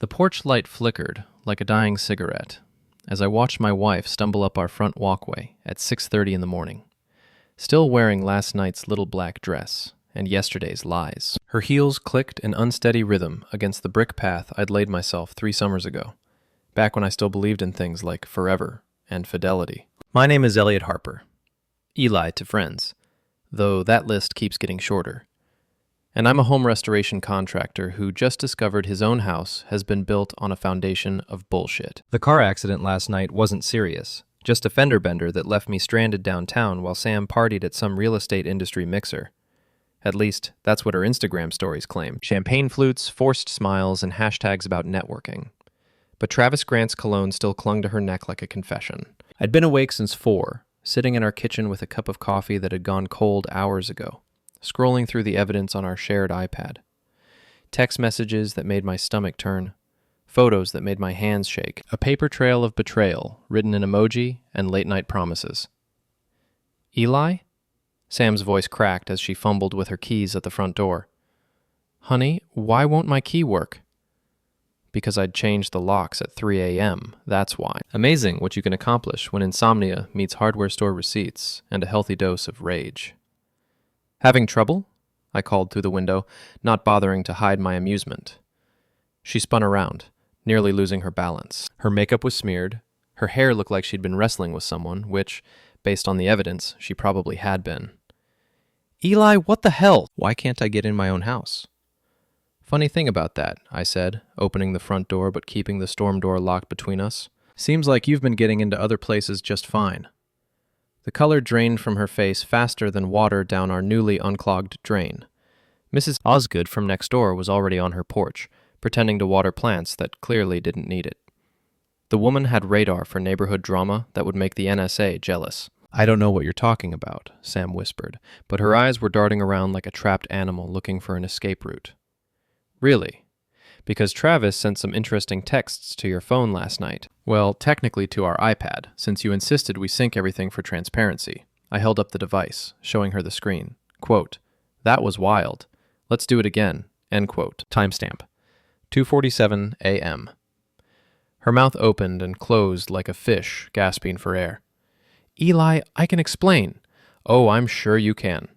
The porch light flickered like a dying cigarette as I watched my wife stumble up our front walkway at 6:30 in the morning, still wearing last night's little black dress and yesterday's lies. Her heels clicked in unsteady rhythm against the brick path I'd laid myself 3 summers ago, back when I still believed in things like forever and fidelity. My name is Eliot Harper. Eli to friends, though that list keeps getting shorter. And I'm a home restoration contractor who just discovered his own house has been built on a foundation of bullshit. The car accident last night wasn't serious, just a fender-bender that left me stranded downtown while Sam partied at some real estate industry mixer. At least, that's what her Instagram stories claim. Champagne flutes, forced smiles, and hashtags about networking. But Travis Grant's cologne still clung to her neck like a confession. I'd been awake since 4, sitting in our kitchen with a cup of coffee that had gone cold hours ago, scrolling through the evidence on our shared iPad. Text messages that made my stomach turn, photos that made my hands shake, a paper trail of betrayal written in emoji and late-night promises. Eli? Sam's voice cracked as she fumbled with her keys at the front door. Honey, why won't my key work? Because I'd changed the locks at 3 a.m., that's why. Amazing what you can accomplish when insomnia meets hardware store receipts and a healthy dose of rage. Having trouble? I called through the window, not bothering to hide my amusement. She spun around, nearly losing her balance. Her makeup was smeared. Her hair looked like she'd been wrestling with someone, which, based on the evidence, she probably had been. Eli, what the hell? Why can't I get in my own house? Funny thing about that, I said, opening the front door but keeping the storm door locked between us. Seems like you've been getting into other places just fine. The color drained from her face faster than water down our newly unclogged drain. Mrs. Osgood from next door was already on her porch, pretending to water plants that clearly didn't need it. The woman had radar for neighborhood drama that would make the NSA jealous. I don't know what you're talking about, Sam whispered, but her eyes were darting around like a trapped animal looking for an escape route. Really? Because Travis sent some interesting texts to your phone last night. Well, technically to our iPad, since you insisted we sync everything for transparency. I held up the device, showing her the screen. Quote, that was wild. Let's do it again. End quote. Timestamp. 2:47 a.m. Her mouth opened and closed like a fish, gasping for air. Eli, I can explain. Oh, I'm sure you can.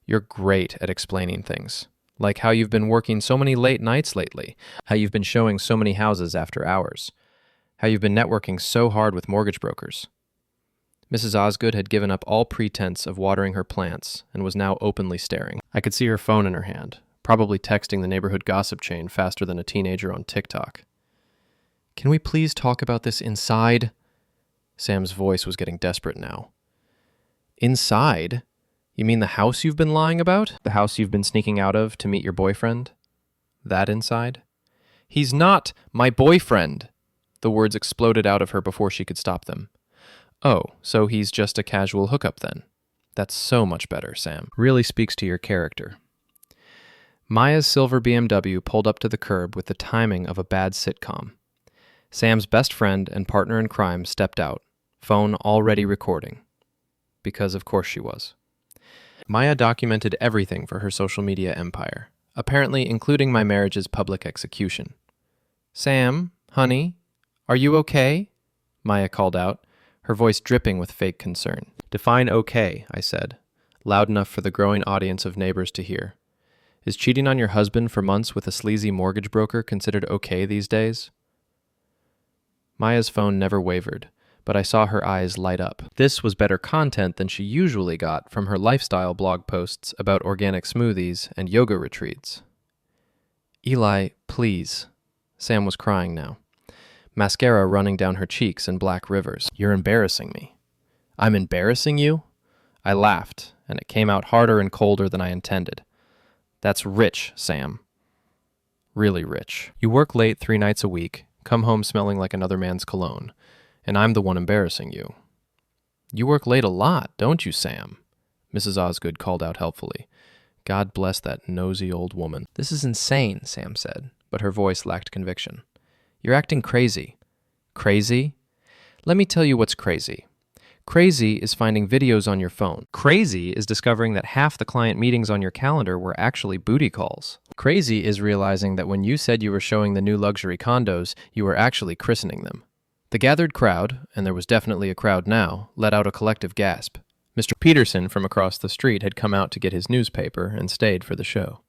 You're great at explaining things. Like how you've been working so many late nights lately, how you've been showing so many houses after hours, how you've been networking so hard with mortgage brokers. Mrs. Osgood had given up all pretense of watering her plants and was now openly staring. I could see her phone in her hand, probably texting the neighborhood gossip chain faster than a teenager on TikTok. Can we please talk about this inside? Sam's voice was getting desperate now. Inside? You mean the house you've been lying about? The house you've been sneaking out of to meet your boyfriend? That inside? He's not my boyfriend! The words exploded out of her before she could stop them. Oh, so he's just a casual hookup then. That's so much better, Sam. Really speaks to your character. Maya's silver BMW pulled up to the curb with the timing of a bad sitcom. Sam's best friend and partner in crime stepped out, phone already recording. Because of course she was. Maya documented everything for her social media empire, apparently including my marriage's public execution. Sam, honey, are you okay? Maya called out, her voice dripping with fake concern. Define okay, I said, loud enough for the growing audience of neighbors to hear. Is cheating on your husband for months with a sleazy mortgage broker considered okay these days? Maya's phone never wavered, but I saw her eyes light up. This was better content than she usually got from her lifestyle blog posts about organic smoothies and yoga retreats. Eli, please. Sam was crying now, mascara running down her cheeks in black rivers. You're embarrassing me. I'm embarrassing you? I laughed, and it came out harder and colder than I intended. That's rich, Sam. Really rich. You work late 3 nights a week, come home smelling like another man's cologne, and I'm the one embarrassing you. You work late a lot, don't you, Sam? Mrs. Osgood called out helpfully. God bless that nosy old woman. This is insane, Sam said, but her voice lacked conviction. You're acting crazy. Crazy? Let me tell you what's crazy. Crazy is finding videos on your phone. Crazy is discovering that half the client meetings on your calendar were actually booty calls. Crazy is realizing that when you said you were showing the new luxury condos, you were actually christening them. The gathered crowd, and there was definitely a crowd now, let out a collective gasp. Mr. Peterson from across the street had come out to get his newspaper and stayed for the show.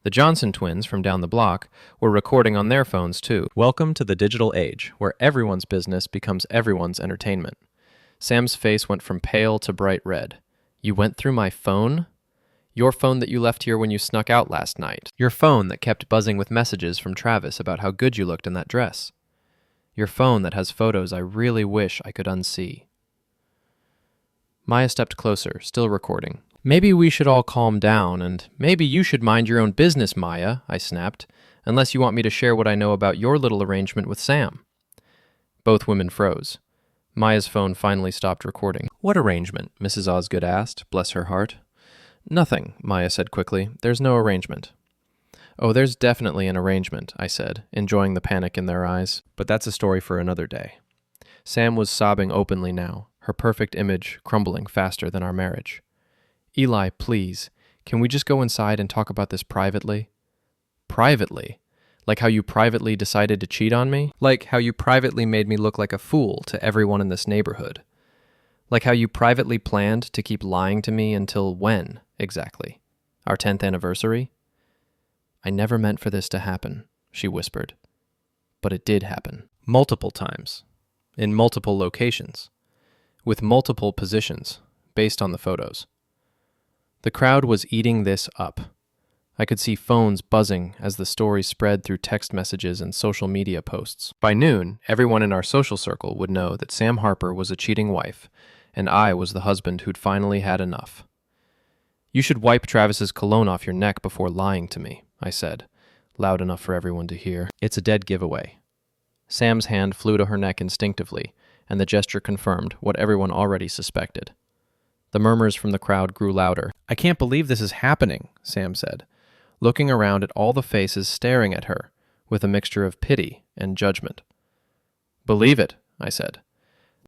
The Johnson twins from down the block were recording on their phones too. Welcome to the digital age, where everyone's business becomes everyone's entertainment. Sam's face went from pale to bright red. You went through my phone? Your phone that you left here when you snuck out last night. Your phone that kept buzzing with messages from Travis about how good you looked in that dress. Your phone that has photos I really wish I could unsee. Maya stepped closer, still recording. Maybe we should all calm down, and maybe you should mind your own business, Maya, I snapped, unless you want me to share what I know about your little arrangement with Sam. Both women froze. Maya's phone finally stopped recording. What arrangement? Mrs. Osgood asked, bless her heart. Nothing, Maya said quickly. There's no arrangement. Oh, there's definitely an arrangement, I said, enjoying the panic in their eyes. But that's a story for another day. Sam was sobbing openly now, her perfect image crumbling faster than our marriage. Eli, please, can we just go inside and talk about this privately? Privately? Like how you privately decided to cheat on me? Like how you privately made me look like a fool to everyone in this neighborhood? Like how you privately planned to keep lying to me until when, exactly? Our 10th anniversary? I never meant for this to happen, she whispered. But it did happen. Multiple times. In multiple locations. With multiple positions, based on the photos. The crowd was eating this up. I could see phones buzzing as the story spread through text messages and social media posts. By noon, everyone in our social circle would know that Sam Harper was a cheating wife, and I was the husband who'd finally had enough. You should wipe Travis's cologne off your neck before lying to me, I said, loud enough for everyone to hear. It's a dead giveaway. Sam's hand flew to her neck instinctively, and the gesture confirmed what everyone already suspected. The murmurs from the crowd grew louder. I can't believe this is happening, Sam said, looking around at all the faces staring at her, with a mixture of pity and judgment. Believe it, I said,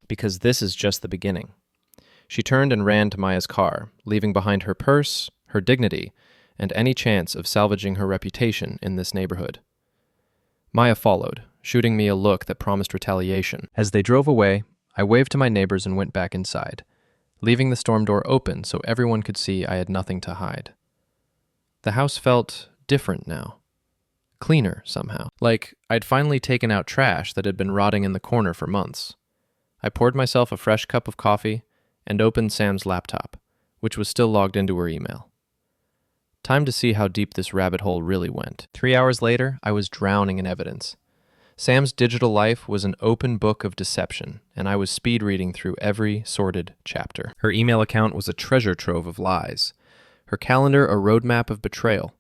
because this is just the beginning. She turned and ran to Maya's car, leaving behind her purse, her dignity, and any chance of salvaging her reputation in this neighborhood. Maya followed, shooting me a look that promised retaliation. As they drove away, I waved to my neighbors and went back inside, leaving the storm door open so everyone could see I had nothing to hide. The house felt different now. Cleaner, somehow. Like I'd finally taken out trash that had been rotting in the corner for months. I poured myself a fresh cup of coffee and opened Sam's laptop, which was still logged into her email. Time to see how deep this rabbit hole really went. 3 hours later, I was drowning in evidence. Sam's digital life was an open book of deception, and I was speed reading through every sordid chapter. Her email account was a treasure trove of lies, her calendar a roadmap of betrayal,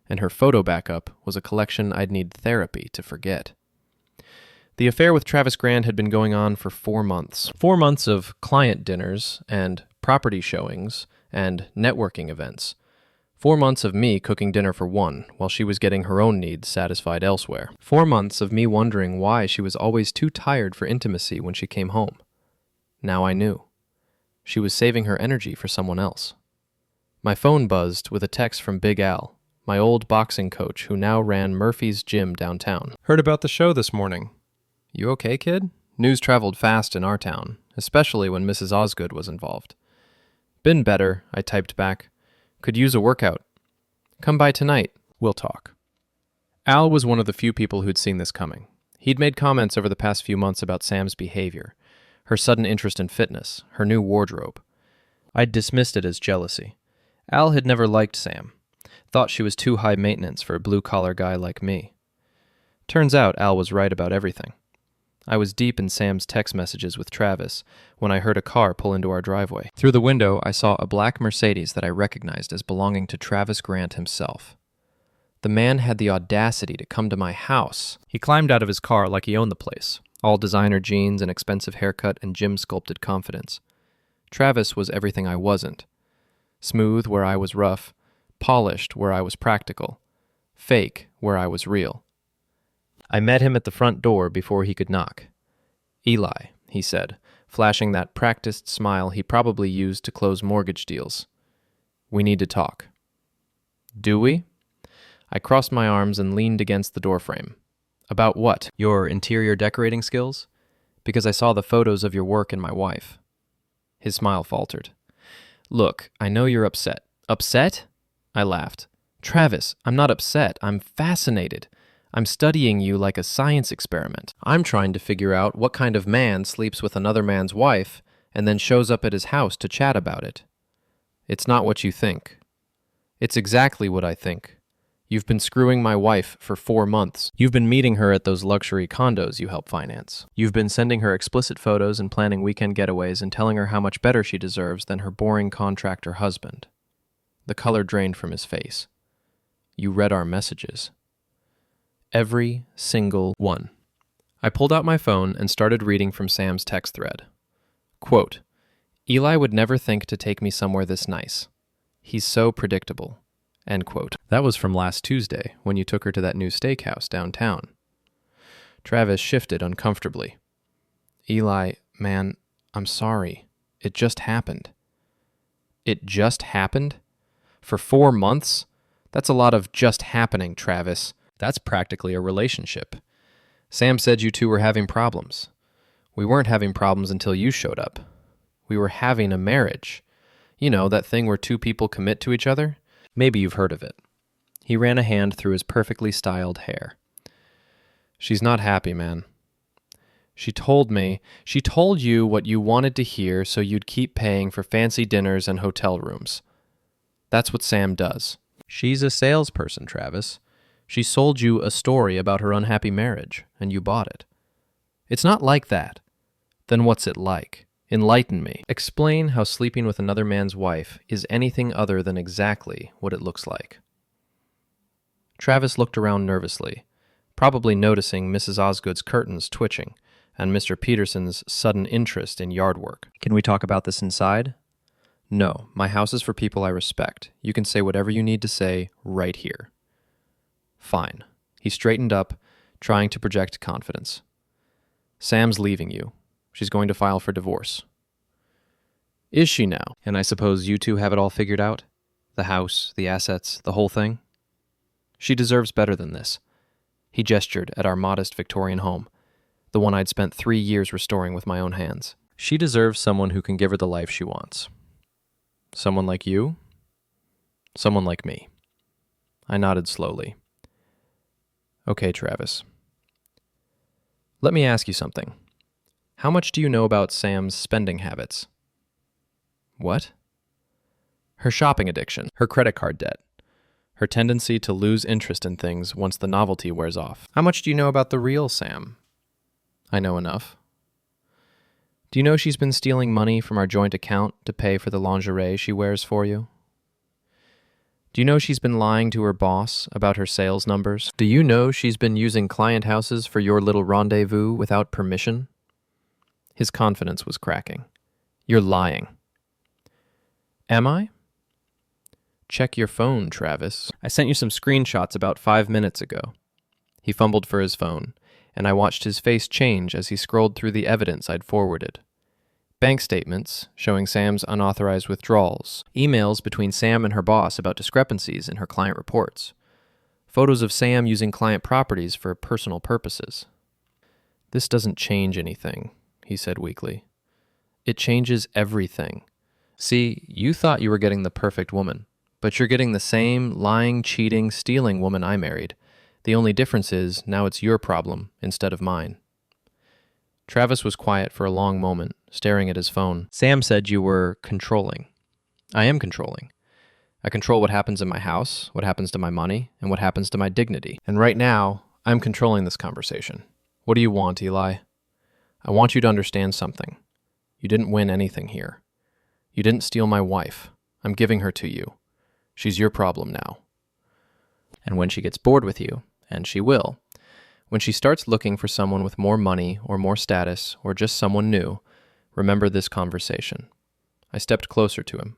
and her photo backup was a collection I'd need therapy to forget. The affair with Travis Grand had been going on for 4 months. 4 months of client dinners and property showings and networking events. 4 months of me cooking dinner for one while she was getting her own needs satisfied elsewhere. 4 months of me wondering why she was always too tired for intimacy when she came home. Now I knew. She was saving her energy for someone else. My phone buzzed with a text from Big Al, my old boxing coach who now ran Murphy's Gym downtown. Heard about the show this morning. You okay, kid? News traveled fast in our town, especially when Mrs. Osgood was involved. Been better, I typed back. Could use a workout. Come by tonight. We'll talk. Al was one of the few people who'd seen this coming. He'd made comments over the past few months about Sam's behavior, her sudden interest in fitness, her new wardrobe. I'd dismissed it as jealousy. Al had never liked Sam, thought she was too high maintenance for a blue-collar guy like me. Turns out Al was right about everything. I was deep in Sam's text messages with Travis when I heard a car pull into our driveway. Through the window, I saw a black Mercedes that I recognized as belonging to Travis Grant himself. The man had the audacity to come to my house. He climbed out of his car like he owned the place, all designer jeans, an expensive haircut, and gym-sculpted confidence. Travis was everything I wasn't. Smooth where I was rough, polished where I was practical, fake where I was real. I met him at the front door before he could knock. Eli, he said, flashing that practiced smile he probably used to close mortgage deals. We need to talk. Do we? I crossed my arms and leaned against the doorframe. About what? Your interior decorating skills? Because I saw the photos of your work and my wife. His smile faltered. Look, I know you're upset. Upset? I laughed. Travis, I'm not upset. I'm fascinated. I'm studying you like a science experiment. I'm trying to figure out what kind of man sleeps with another man's wife and then shows up at his house to chat about it. It's not what you think. It's exactly what I think. You've been screwing my wife for 4 months. You've been meeting her at those luxury condos you help finance. You've been sending her explicit photos and planning weekend getaways and telling her how much better she deserves than her boring contractor husband. The color drained from his face. You read our messages. Every single one. I pulled out my phone and started reading from Sam's text thread. Quote, Eli would never think to take me somewhere this nice. He's so predictable. End quote. That was from last Tuesday, when you took her to that new steakhouse downtown. Travis shifted uncomfortably. Eli, man, I'm sorry. It just happened. It just happened? For 4 months? That's a lot of just happening, Travis. That's practically a relationship. Sam said you two were having problems. We weren't having problems until you showed up. We were having a marriage. You know, that thing where 2 people commit to each other? Maybe you've heard of it. He ran a hand through his perfectly styled hair. She's not happy, man. She told you what you wanted to hear so you'd keep paying for fancy dinners and hotel rooms. That's what Sam does. She's a salesperson, Travis. She sold you a story about her unhappy marriage, and you bought it. It's not like that. Then what's it like? Enlighten me. Explain how sleeping with another man's wife is anything other than exactly what it looks like. Travis looked around nervously, probably noticing Mrs. Osgood's curtains twitching and Mr. Peterson's sudden interest in yard work. Can we talk about this inside? No, my house is for people I respect. You can say whatever you need to say right here. Fine. He straightened up, trying to project confidence. Sam's leaving you. She's going to file for divorce. Is she now? And I suppose you two have it all figured out? The house, the assets, the whole thing? She deserves better than this. He gestured at our modest Victorian home, the one I'd spent 3 years restoring with my own hands. She deserves someone who can give her the life she wants. Someone like you? Someone like me. I nodded slowly. Okay, Travis. Let me ask you something. How much do you know about Sam's spending habits? What? Her shopping addiction, her credit card debt, her tendency to lose interest in things once the novelty wears off. How much do you know about the real Sam? I know enough. Do you know she's been stealing money from our joint account to pay for the lingerie she wears for you? Do you know she's been lying to her boss about her sales numbers? Do you know she's been using client houses for your little rendezvous without permission? His confidence was cracking. You're lying. Am I? Check your phone, Travis. I sent you some screenshots about 5 minutes ago. He fumbled for his phone, and I watched his face change as he scrolled through the evidence I'd forwarded. Bank statements showing Sam's unauthorized withdrawals, emails between Sam and her boss about discrepancies in her client reports, photos of Sam using client properties for personal purposes. This doesn't change anything, he said weakly. It changes everything. See, you thought you were getting the perfect woman, but you're getting the same lying, cheating, stealing woman I married. The only difference is now it's your problem instead of mine. Travis was quiet for a long moment, staring at his phone. Sam said you were controlling. I am controlling. I control what happens in my house, what happens to my money, and what happens to my dignity. And right now, I'm controlling this conversation. What do you want, Eli? I want you to understand something. You didn't win anything here. You didn't steal my wife. I'm giving her to you. She's your problem now. And when she gets bored with you, and she will, when she starts looking for someone with more money or more status or just someone new, remember this conversation. I stepped closer to him,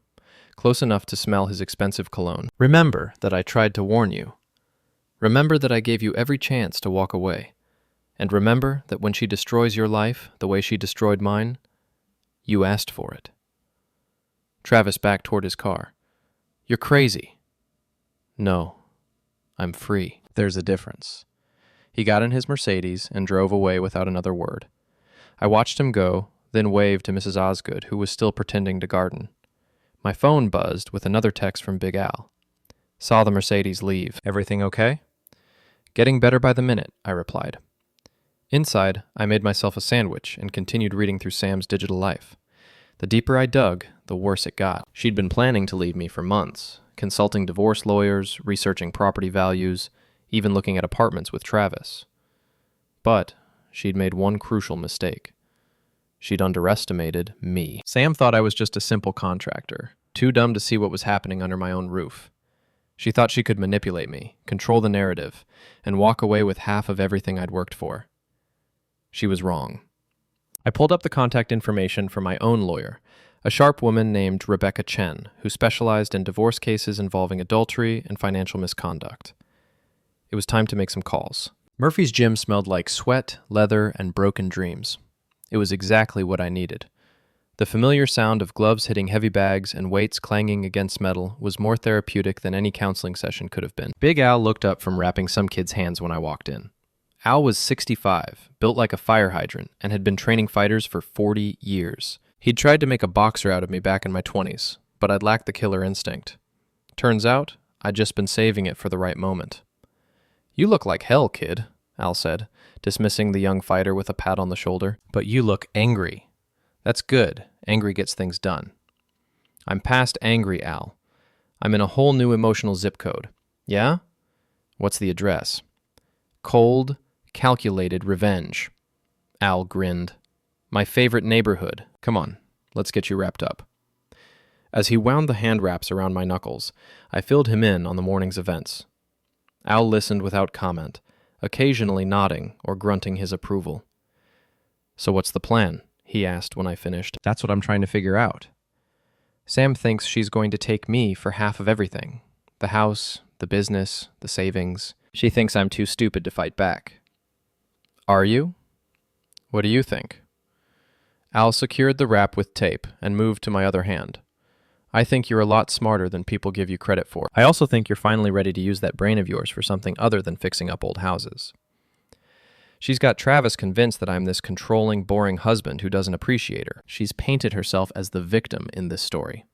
close enough to smell his expensive cologne. Remember that I tried to warn you. Remember that I gave you every chance to walk away. And remember that when she destroys your life the way she destroyed mine, you asked for it. Travis backed toward his car. You're crazy. No, I'm free. There's a difference. He got in his Mercedes and drove away without another word. I watched him go, then waved to Mrs. Osgood, who was still pretending to garden. My phone buzzed with another text from Big Al. Saw the Mercedes leave. Everything okay? Getting better by the minute, I replied. Inside, I made myself a sandwich and continued reading through Sam's digital life. The deeper I dug, the worse it got. She'd been planning to leave me for months, consulting divorce lawyers, researching property values, even looking at apartments with Travis. But she'd made one crucial mistake. She'd underestimated me. Sam thought I was just a simple contractor, too dumb to see what was happening under my own roof. She thought she could manipulate me, control the narrative, and walk away with half of everything I'd worked for. She was wrong. I pulled up the contact information for my own lawyer, a sharp woman named Rebecca Chen, who specialized in divorce cases involving adultery and financial misconduct. It was time to make some calls. Murphy's gym smelled like sweat, leather, and broken dreams. It was exactly what I needed. The familiar sound of gloves hitting heavy bags and weights clanging against metal was more therapeutic than any counseling session could have been. Big Al looked up from wrapping some kid's hands when I walked in. Al was 65, built like a fire hydrant, and had been training fighters for 40 years. He'd tried to make a boxer out of me back in my 20s, but I'd lacked the killer instinct. Turns out, I'd just been saving it for the right moment. "You look like hell, kid," Al said, dismissing the young fighter with a pat on the shoulder. "But you look angry." "That's good. Angry gets things done." "I'm past angry, Al. I'm in a whole new emotional zip code." "Yeah? What's the address?" "Cold, calculated revenge." Al grinned. "My favorite neighborhood. Come on, let's get you wrapped up." As he wound the hand wraps around my knuckles, I filled him in on the morning's events. Al listened without comment, occasionally nodding or grunting his approval. "So what's the plan?" he asked when I finished. "That's what I'm trying to figure out. Sam thinks she's going to take me for half of everything. The house, the business, the savings. She thinks I'm too stupid to fight back." "Are you? What do you think?" Al secured the wrap with tape and moved to my other hand. "I think you're a lot smarter than people give you credit for. I also think you're finally ready to use that brain of yours for something other than fixing up old houses. She's got Travis convinced that I'm this controlling, boring husband who doesn't appreciate her. She's painted herself as the victim in this story.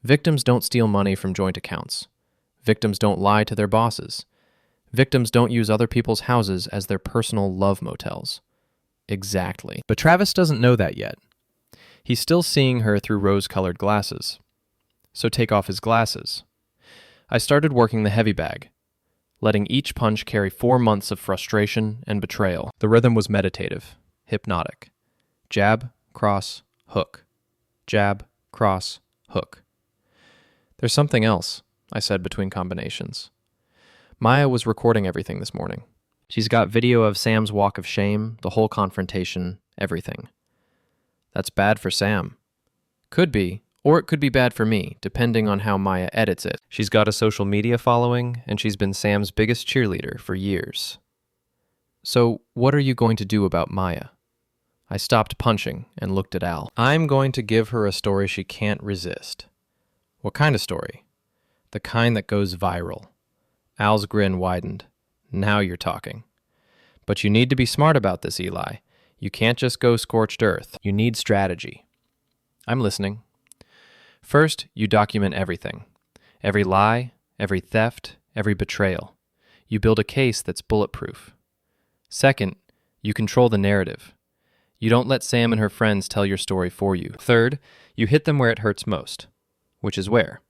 Victims don't steal money from joint accounts. Victims don't lie to their bosses. Victims don't use other people's houses as their personal love motels." Exactly. But Travis doesn't know that yet. He's still seeing her through rose-colored glasses. So take off his glasses. I started working the heavy bag, letting each punch carry 4 months of frustration and betrayal. The rhythm was meditative, hypnotic. Jab, cross, hook. Jab, cross, hook. "There's something else," I said between combinations. Maya was recording everything this morning. She's got video of Sam's walk of shame, the whole confrontation, everything. That's bad for Sam. Could be, or it could be bad for me, depending on how Maya edits it. She's got a social media following, and she's been Sam's biggest cheerleader for years. "So, what are you going to do about Maya?" I stopped punching and looked at Al. "I'm going to give her a story she can't resist." "What kind of story?" "The kind that goes viral." Al's grin widened. "Now you're talking. But you need to be smart about this, Eli. You can't just go scorched earth. You need strategy." "I'm listening." "First, you document everything. Every lie, every theft, every betrayal. You build a case that's bulletproof. Second, you control the narrative. You don't let Sam and her friends tell your story for you. Third, you hit them where it hurts most. Which is where?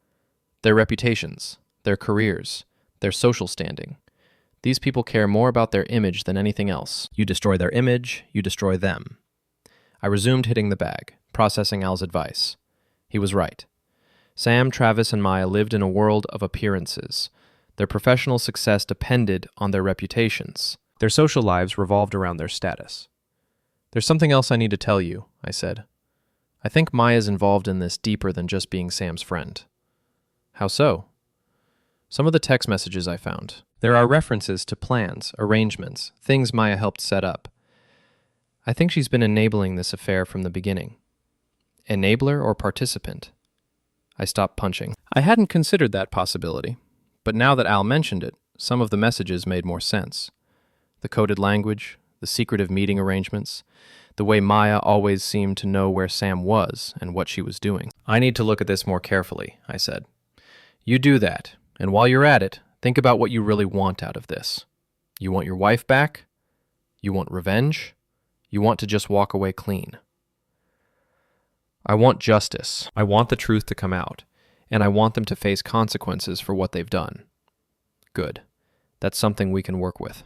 Their reputations, their careers, their social standing. These people care more about their image than anything else. You destroy their image, you destroy them." I resumed hitting the bag, processing Al's advice. He was right. Sam, Travis, and Maya lived in a world of appearances. Their professional success depended on their reputations. Their social lives revolved around their status. "There's something else I need to tell you," I said. "I think Maya's involved in this deeper than just being Sam's friend." "How so?" "Some of the text messages I found. There are references to plans, arrangements, things Maya helped set up. I think she's been enabling this affair from the beginning." "Enabler or participant?" I stopped punching. I hadn't considered that possibility, But now that Al mentioned it, some of the messages made more sense. The coded language, the secretive meeting arrangements, the way Maya always seemed to know where Sam was and what she was doing. I need to look at this more carefully, I said. You do that, and while you're at it, think about what you really want out of this. You want your wife back? You want revenge? You want to just walk away clean? I want justice. I want the truth to come out, and I want them to face consequences for what they've done. Good. That's something we can work with.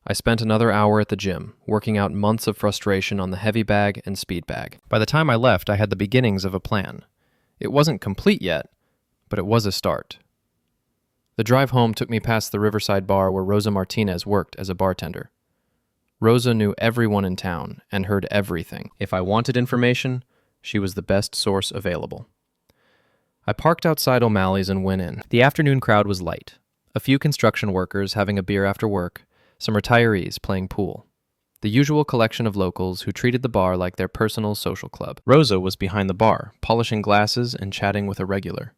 I spent another hour at the gym, working out months of frustration on the heavy bag and speed bag. By the time I left, I had the beginnings of a plan. It wasn't complete yet, but it was a start. The drive home took me past the Riverside bar where Rosa Martinez worked as a bartender. Rosa knew everyone in town and heard everything. If I wanted information, she was the best source available. I parked outside O'Malley's and went in. The afternoon crowd was light. A few construction workers having a beer after work, some retirees playing pool. The usual collection of locals who treated the bar like their personal social club. Rosa was behind the bar, polishing glasses and chatting with a regular.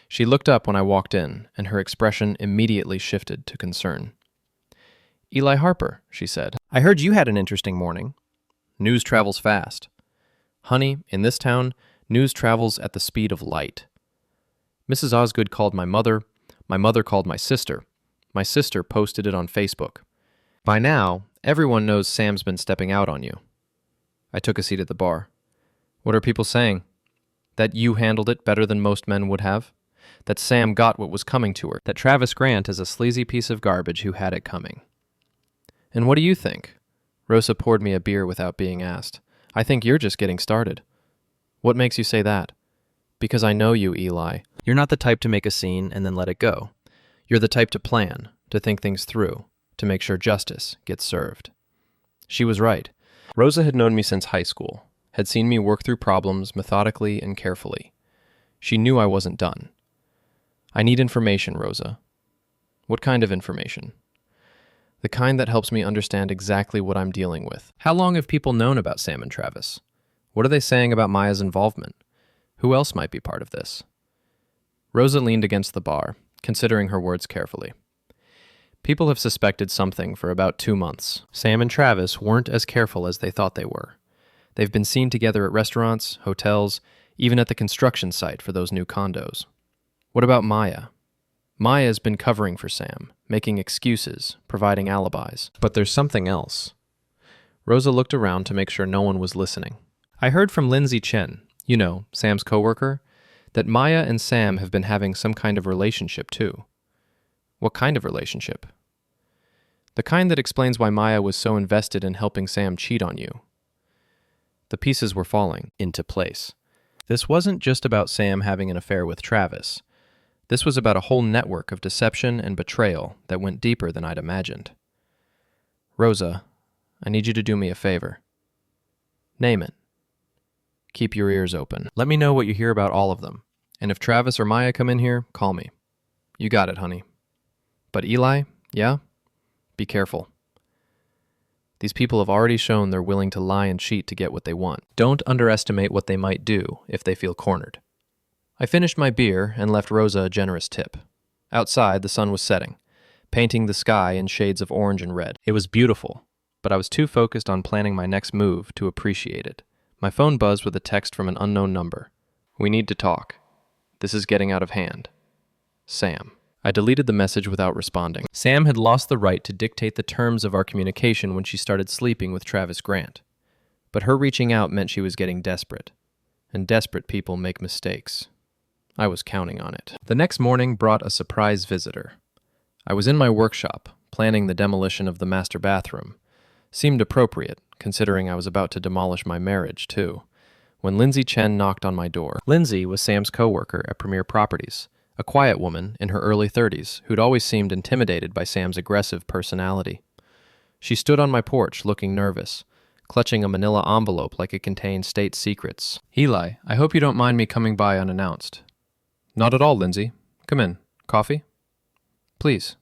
She looked up when I walked in, and her expression immediately shifted to concern. Eli Harper, she said. I heard you had an interesting morning. News travels fast. Honey, in this town, news travels at the speed of light. Mrs. Osgood called my mother called my sister posted it on Facebook. By now, everyone knows Sam's been stepping out on you. I took a seat at the bar. What are people saying? That you handled it better than most men would have? That Sam got what was coming to her? That Travis Grant is a sleazy piece of garbage who had it coming? And what do you think? Rosa poured me a beer without being asked. I think you're just getting started. What makes you say that? Because I know you, Eli. You're not the type to make a scene and then let it go. You're the type to plan, to think things through, to make sure justice gets served. She was right. Rosa had known me since high school, had seen me work through problems methodically and carefully. She knew I wasn't done. I need information, Rosa. What kind of information? The kind that helps me understand exactly what I'm dealing with. How long have people known about Sam and Travis? What are they saying about Maya's involvement? Who else might be part of this? Rosa leaned against the bar, considering her words carefully. People have suspected something for about 2 months. Sam and Travis weren't as careful as they thought they were. They've been seen together at restaurants, hotels, even at the construction site for those new condos. What about Maya? Maya has been covering for Sam, making excuses, providing alibis. But there's something else. Rosa looked around to make sure no one was listening. I heard from Lindsay Chen, you know, Sam's coworker, that Maya and Sam have been having some kind of relationship too. What kind of relationship? The kind that explains why Maya was so invested in helping Sam cheat on you. The pieces were falling into place. This wasn't just about Sam having an affair with Travis. This was about a whole network of deception and betrayal that went deeper than I'd imagined. Rosa, I need you to do me a favor. Name it. Keep your ears open. Let me know what you hear about all of them. And if Travis or Maya come in here, call me. You got it, honey. But Eli, yeah? Be careful. These people have already shown they're willing to lie and cheat to get what they want. Don't underestimate what they might do if they feel cornered. I finished my beer and left Rosa a generous tip. Outside, the sun was setting, painting the sky in shades of orange and red. It was beautiful, but I was too focused on planning my next move to appreciate it. My phone buzzed with a text from an unknown number. We need to talk. This is getting out of hand. Sam. I deleted the message without responding. Sam had lost the right to dictate the terms of our communication when she started sleeping with Travis Grant. But her reaching out meant she was getting desperate. And desperate people make mistakes. I was counting on it. The next morning brought a surprise visitor. I was in my workshop, planning the demolition of the master bathroom. Seemed appropriate, considering I was about to demolish my marriage, too, when Lindsay Chen knocked on my door. Lindsay was Sam's coworker at Premier Properties, a quiet woman in her early 30s who'd always seemed intimidated by Sam's aggressive personality. She stood on my porch looking nervous, clutching a manila envelope like it contained state secrets. Eli, I hope you don't mind me coming by unannounced. Not at all, Lindsay. Come in. Coffee? Please.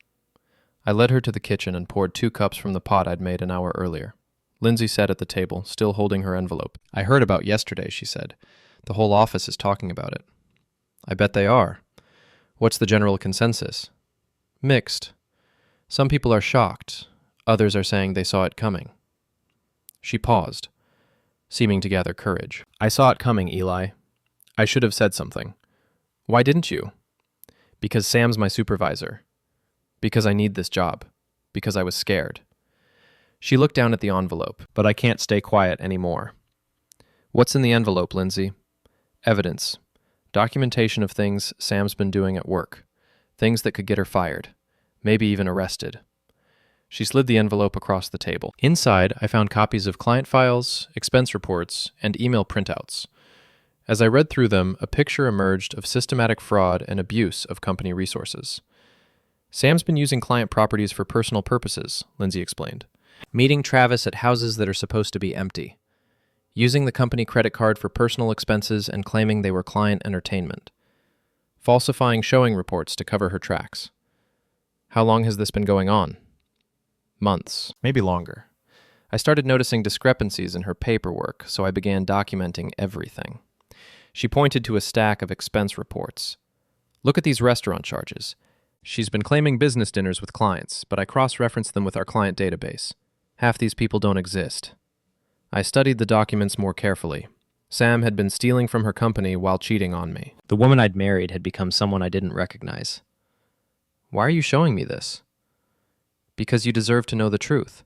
I led her to the kitchen and poured 2 cups from the pot I'd made an hour earlier. Lindsay sat at the table, still holding her envelope. I heard about yesterday, she said. The whole office is talking about it. I bet they are. What's the general consensus? Mixed. Some people are shocked. Others are saying they saw it coming. She paused, seeming to gather courage. I saw it coming, Eli. I should have said something. Why didn't you? Because Sam's my supervisor. Because I need this job. Because I was scared. She looked down at the envelope, but I can't stay quiet anymore. What's in the envelope, Lindsay? Evidence. Documentation of things Sam's been doing at work. Things that could get her fired. Maybe even arrested. She slid the envelope across the table. Inside, I found copies of client files, expense reports, and email printouts. As I read through them, a picture emerged of systematic fraud and abuse of company resources. Sam's been using client properties for personal purposes, Lindsay explained. Meeting Travis at houses that are supposed to be empty. Using the company credit card for personal expenses and claiming they were client entertainment. Falsifying showing reports to cover her tracks. How long has this been going on? Months, maybe longer. I started noticing discrepancies in her paperwork, so I began documenting everything. She pointed to a stack of expense reports. Look at these restaurant charges. She's been claiming business dinners with clients, but I cross-referenced them with our client database. Half these people don't exist. I studied the documents more carefully. Sam had been stealing from her company while cheating on me. The woman I'd married had become someone I didn't recognize. Why are you showing me this? Because you deserve to know the truth.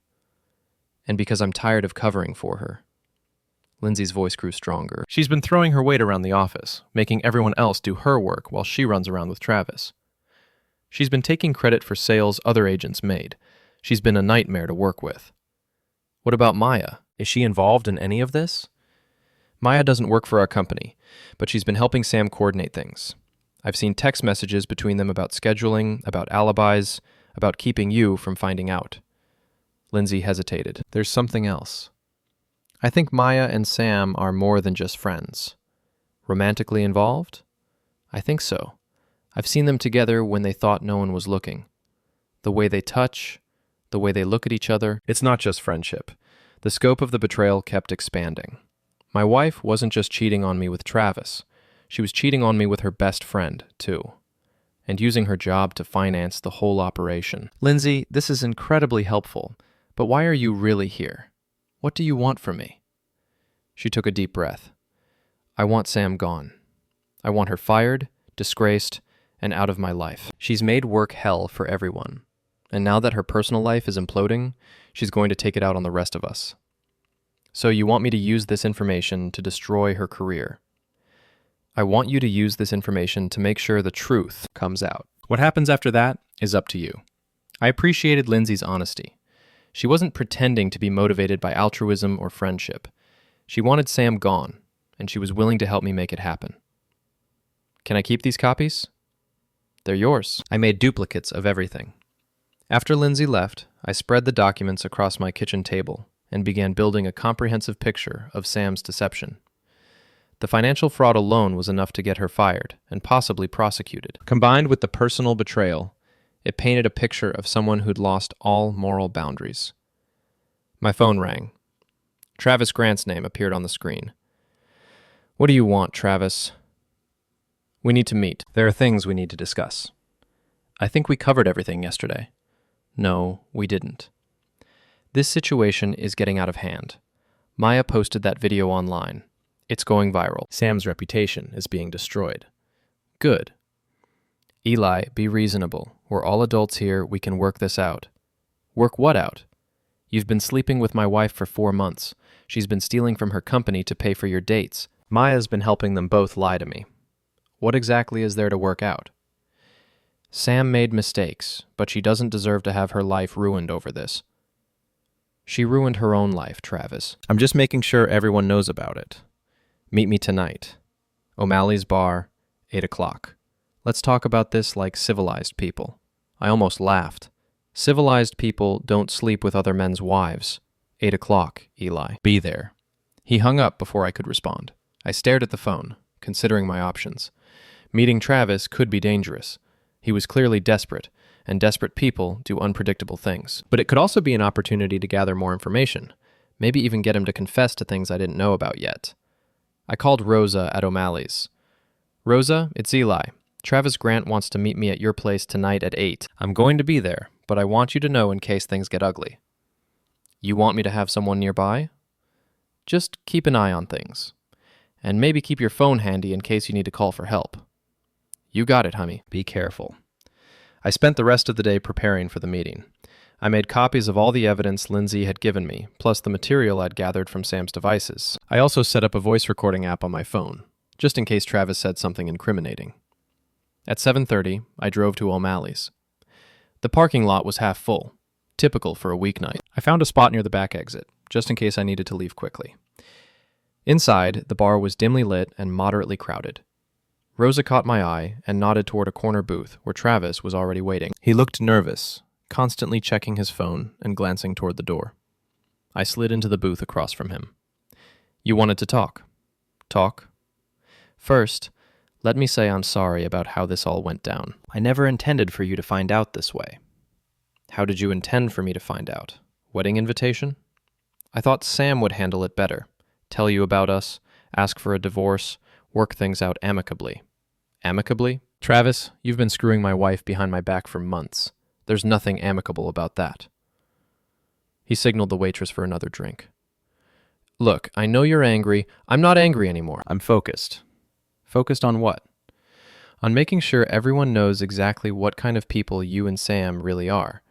And because I'm tired of covering for her. Lindsay's voice grew stronger. She's been throwing her weight around the office, making everyone else do her work while she runs around with Travis. She's been taking credit for sales other agents made. She's been a nightmare to work with. What about Maya? Is she involved in any of this? Maya doesn't work for our company, but she's been helping Sam coordinate things. I've seen text messages between them about scheduling, about alibis, about keeping you from finding out. Lindsay hesitated. There's something else. I think Maya and Sam are more than just friends. Romantically involved? I think so. I've seen them together when they thought no one was looking. The way they touch, the way they look at each other. It's not just friendship. The scope of the betrayal kept expanding. My wife wasn't just cheating on me with Travis. She was cheating on me with her best friend, too. And using her job to finance the whole operation. Lindsay, this is incredibly helpful, but why are you really here? What do you want from me? She took a deep breath. I want Sam gone. I want her fired, disgraced, and out of my life. She's made work hell for everyone. And now that her personal life is imploding, she's going to take it out on the rest of us. So you want me to use this information to destroy her career. I want you to use this information to make sure the truth comes out. What happens after that is up to you. I appreciated Lindsay's honesty. She wasn't pretending to be motivated by altruism or friendship. She wanted Sam gone, and she was willing to help me make it happen. Can I keep these copies? They're yours. I made duplicates of everything. After Lindsay left, I spread the documents across my kitchen table and began building a comprehensive picture of Sam's deception. The financial fraud alone was enough to get her fired and possibly prosecuted. Combined with the personal betrayal, it painted a picture of someone who'd lost all moral boundaries. My phone rang. Travis Grant's name appeared on the screen. What do you want, Travis? We need to meet. There are things we need to discuss. I think we covered everything yesterday. No, we didn't. This situation is getting out of hand. Maya posted that video online. It's going viral. Sam's reputation is being destroyed. Good. Eli, be reasonable. We're all adults here. We can work this out. Work what out? You've been sleeping with my wife for 4 months. She's been stealing from her company to pay for your dates. Maya's been helping them both lie to me. What exactly is there to work out? Sam made mistakes, but she doesn't deserve to have her life ruined over this. She ruined her own life, Travis. I'm just making sure everyone knows about it. Meet me tonight. O'Malley's Bar, 8 o'clock. Let's talk about this like civilized people. I almost laughed. Civilized people don't sleep with other men's wives. 8 o'clock, Eli. Be there. He hung up before I could respond. I stared at the phone, considering my options. Meeting Travis could be dangerous. He was clearly desperate, and desperate people do unpredictable things. But it could also be an opportunity to gather more information, maybe even get him to confess to things I didn't know about yet. I called Rosa at O'Malley's. Rosa, it's Eli. Travis Grant wants to meet me at your place tonight at 8. I'm going to be there, but I want you to know in case things get ugly. You want me to have someone nearby? Just keep an eye on things. And maybe keep your phone handy in case you need to call for help. You got it, honey. Be careful. I spent the rest of the day preparing for the meeting. I made copies of all the evidence Lindsay had given me, plus the material I'd gathered from Sam's devices. I also set up a voice recording app on my phone, just in case Travis said something incriminating. At 7:30, I drove to O'Malley's. The parking lot was half full, typical for a weeknight. I found a spot near the back exit, just in case I needed to leave quickly. Inside, the bar was dimly lit and moderately crowded. Rosa caught my eye and nodded toward a corner booth where Travis was already waiting. He looked nervous, constantly checking his phone and glancing toward the door. I slid into the booth across from him. You wanted to talk. Talk? First, let me say I'm sorry about how this all went down. I never intended for you to find out this way. How did you intend for me to find out? Wedding invitation? I thought Sam would handle it better. Tell you about us, ask for a divorce, work things out amicably. Amicably? Travis, you've been screwing my wife behind my back for months. There's nothing amicable about that. He signaled the waitress for another drink. Look, I know you're angry. I'm not angry anymore. I'm focused. Focused on what? On making sure everyone knows exactly what kind of people you and Sam really are.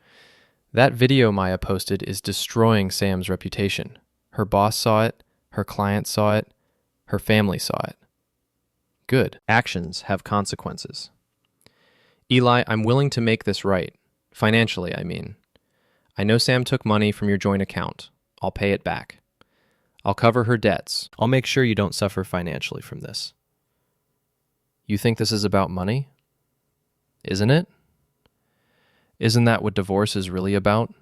That video Maya posted is destroying Sam's reputation. Her boss saw it, her client saw it, her family saw it. Good. Actions have consequences. Eli, I'm willing to make this right. Financially, I mean. I know Sam took money from your joint account. I'll pay it back. I'll cover her debts. I'll make sure you don't suffer financially from this. You think this is about money? Isn't it? Isn't that what divorce is really about?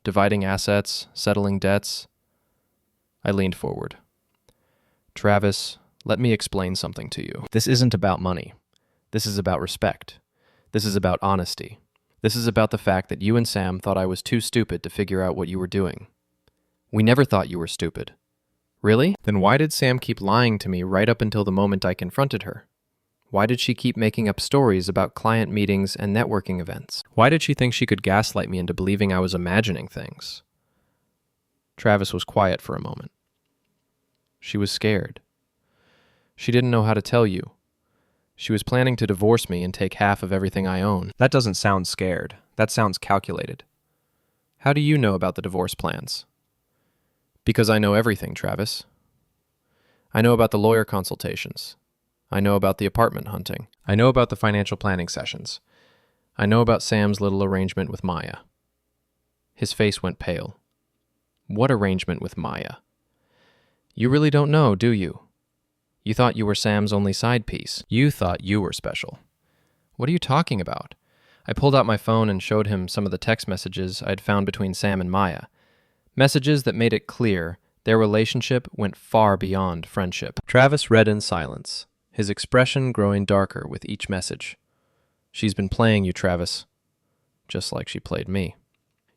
Dividing assets, settling debts? I leaned forward. Travis, let me explain something to you. This isn't about money. This is about respect. This is about honesty. This is about the fact that you and Sam thought I was too stupid to figure out what you were doing. We never thought you were stupid. Really? Then why did Sam keep lying to me right up until the moment I confronted her? Why did she keep making up stories about client meetings and networking events? Why did she think she could gaslight me into believing I was imagining things? Travis was quiet for a moment. She was scared. She didn't know how to tell you. She was planning to divorce me and take half of everything I own. That doesn't sound scared. That sounds calculated. How do you know about the divorce plans? Because I know everything, Travis. I know about the lawyer consultations. I know about the apartment hunting. I know about the financial planning sessions. I know about Sam's little arrangement with Maya. His face went pale. What arrangement with Maya? You really don't know, do you? You thought you were Sam's only side piece. You thought you were special. What are you talking about? I pulled out my phone and showed him some of the text messages I'd found between Sam and Maya. Messages that made it clear their relationship went far beyond friendship. Travis read in silence, his expression growing darker with each message. She's been playing you, Travis, just like she played me.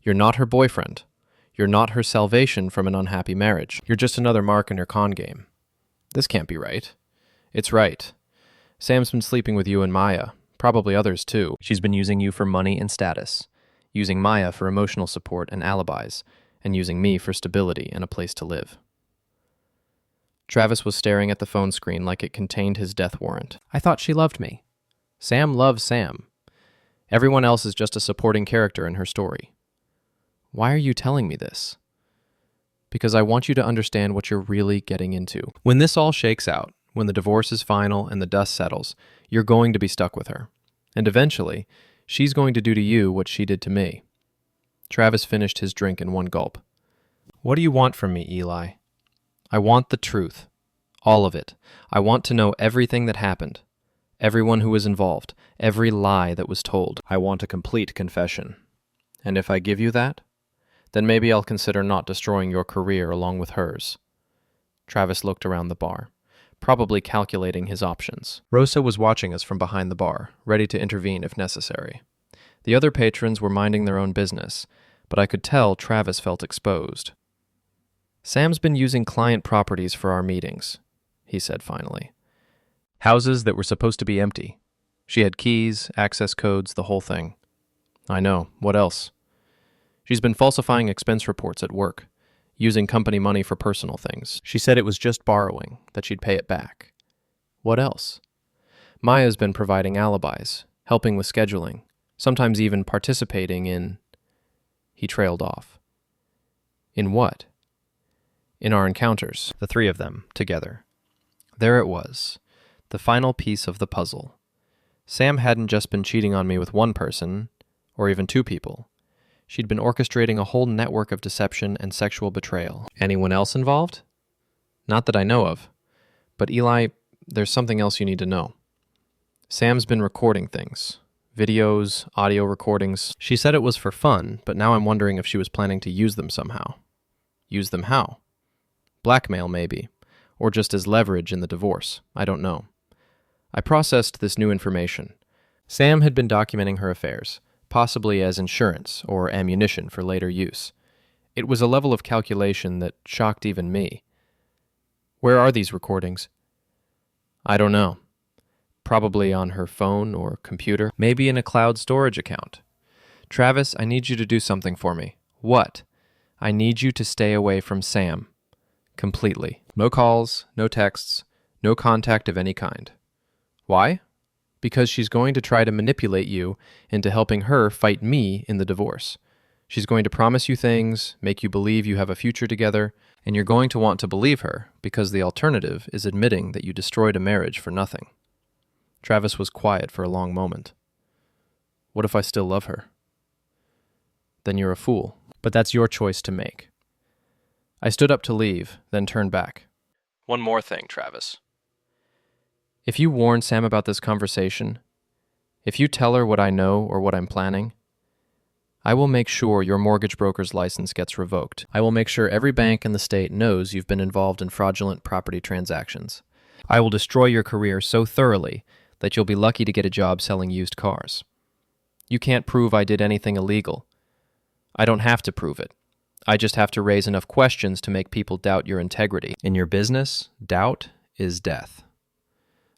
You're not her boyfriend. You're not her salvation from an unhappy marriage. You're just another mark in her con game. This can't be right. It's right. Sam's been sleeping with you and Maya, probably others too. She's been using you for money and status, using Maya for emotional support and alibis, and using me for stability and a place to live. Travis was staring at the phone screen like it contained his death warrant. I thought she loved me. Sam loves Sam. Everyone else is just a supporting character in her story. Why are you telling me this? Because I want you to understand what you're really getting into. When this all shakes out, when the divorce is final and the dust settles, you're going to be stuck with her. And eventually, she's going to do to you what she did to me. Travis finished his drink in one gulp. What do you want from me, Eli? I want the truth. All of it. I want to know everything that happened. Everyone who was involved. Every lie that was told. I want a complete confession. And if I give you that, then maybe I'll consider not destroying your career along with hers. Travis looked around the bar, probably calculating his options. Rosa was watching us from behind the bar, ready to intervene if necessary. The other patrons were minding their own business, but I could tell Travis felt exposed. Sam's been using client properties for our meetings, he said finally. Houses that were supposed to be empty. She had keys, access codes, the whole thing. I know. What else? She's been falsifying expense reports at work, using company money for personal things. She said it was just borrowing, that she'd pay it back. What else? Maya's been providing alibis, helping with scheduling, sometimes even participating in... He trailed off. In what? In our encounters, the three of them, together. There it was, the final piece of the puzzle. Sam hadn't just been cheating on me with one person, or even two people. She'd been orchestrating a whole network of deception and sexual betrayal. Anyone else involved? Not that I know of. But Eli, there's something else you need to know. Sam's been recording things. Videos, audio recordings. She said it was for fun, but now I'm wondering if she was planning to use them somehow. Use them how? Blackmail, maybe. Or just as leverage in the divorce. I don't know. I processed this new information. Sam had been documenting her affairs, possibly as insurance or ammunition for later use. It was a level of calculation that shocked even me. Where are these recordings? I don't know. Probably on her phone or computer. Maybe in a cloud storage account. Travis, I need you to do something for me. What? I need you to stay away from Sam. Completely. No calls, no texts, no contact of any kind. Why? Because she's going to try to manipulate you into helping her fight me in the divorce. She's going to promise you things, make you believe you have a future together, and you're going to want to believe her because the alternative is admitting that you destroyed a marriage for nothing. Travis was quiet for a long moment. What if I still love her? Then you're a fool, but that's your choice to make. I stood up to leave, then turned back. One more thing, Travis. If you warn Sam about this conversation, if you tell her what I know or what I'm planning, I will make sure your mortgage broker's license gets revoked. I will make sure every bank in the state knows you've been involved in fraudulent property transactions. I will destroy your career so thoroughly that you'll be lucky to get a job selling used cars. You can't prove I did anything illegal. I don't have to prove it. I just have to raise enough questions to make people doubt your integrity. In your business, doubt is death.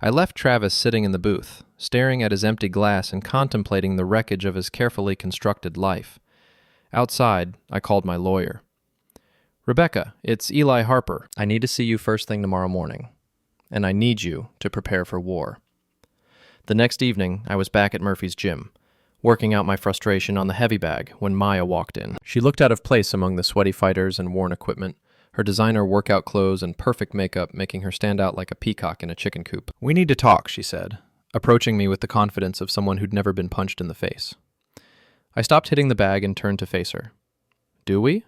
I left Travis sitting in the booth, staring at his empty glass and contemplating the wreckage of his carefully constructed life. Outside, I called my lawyer. Rebecca, it's Eli Harper. I need to see you first thing tomorrow morning, and I need you to prepare for war. The next evening, I was back at Murphy's gym, working out my frustration on the heavy bag when Maya walked in. She looked out of place among the sweaty fighters and worn equipment, her designer workout clothes and perfect makeup making her stand out like a peacock in a chicken coop. We need to talk, she said, approaching me with the confidence of someone who'd never been punched in the face. I stopped hitting the bag and turned to face her. Do we?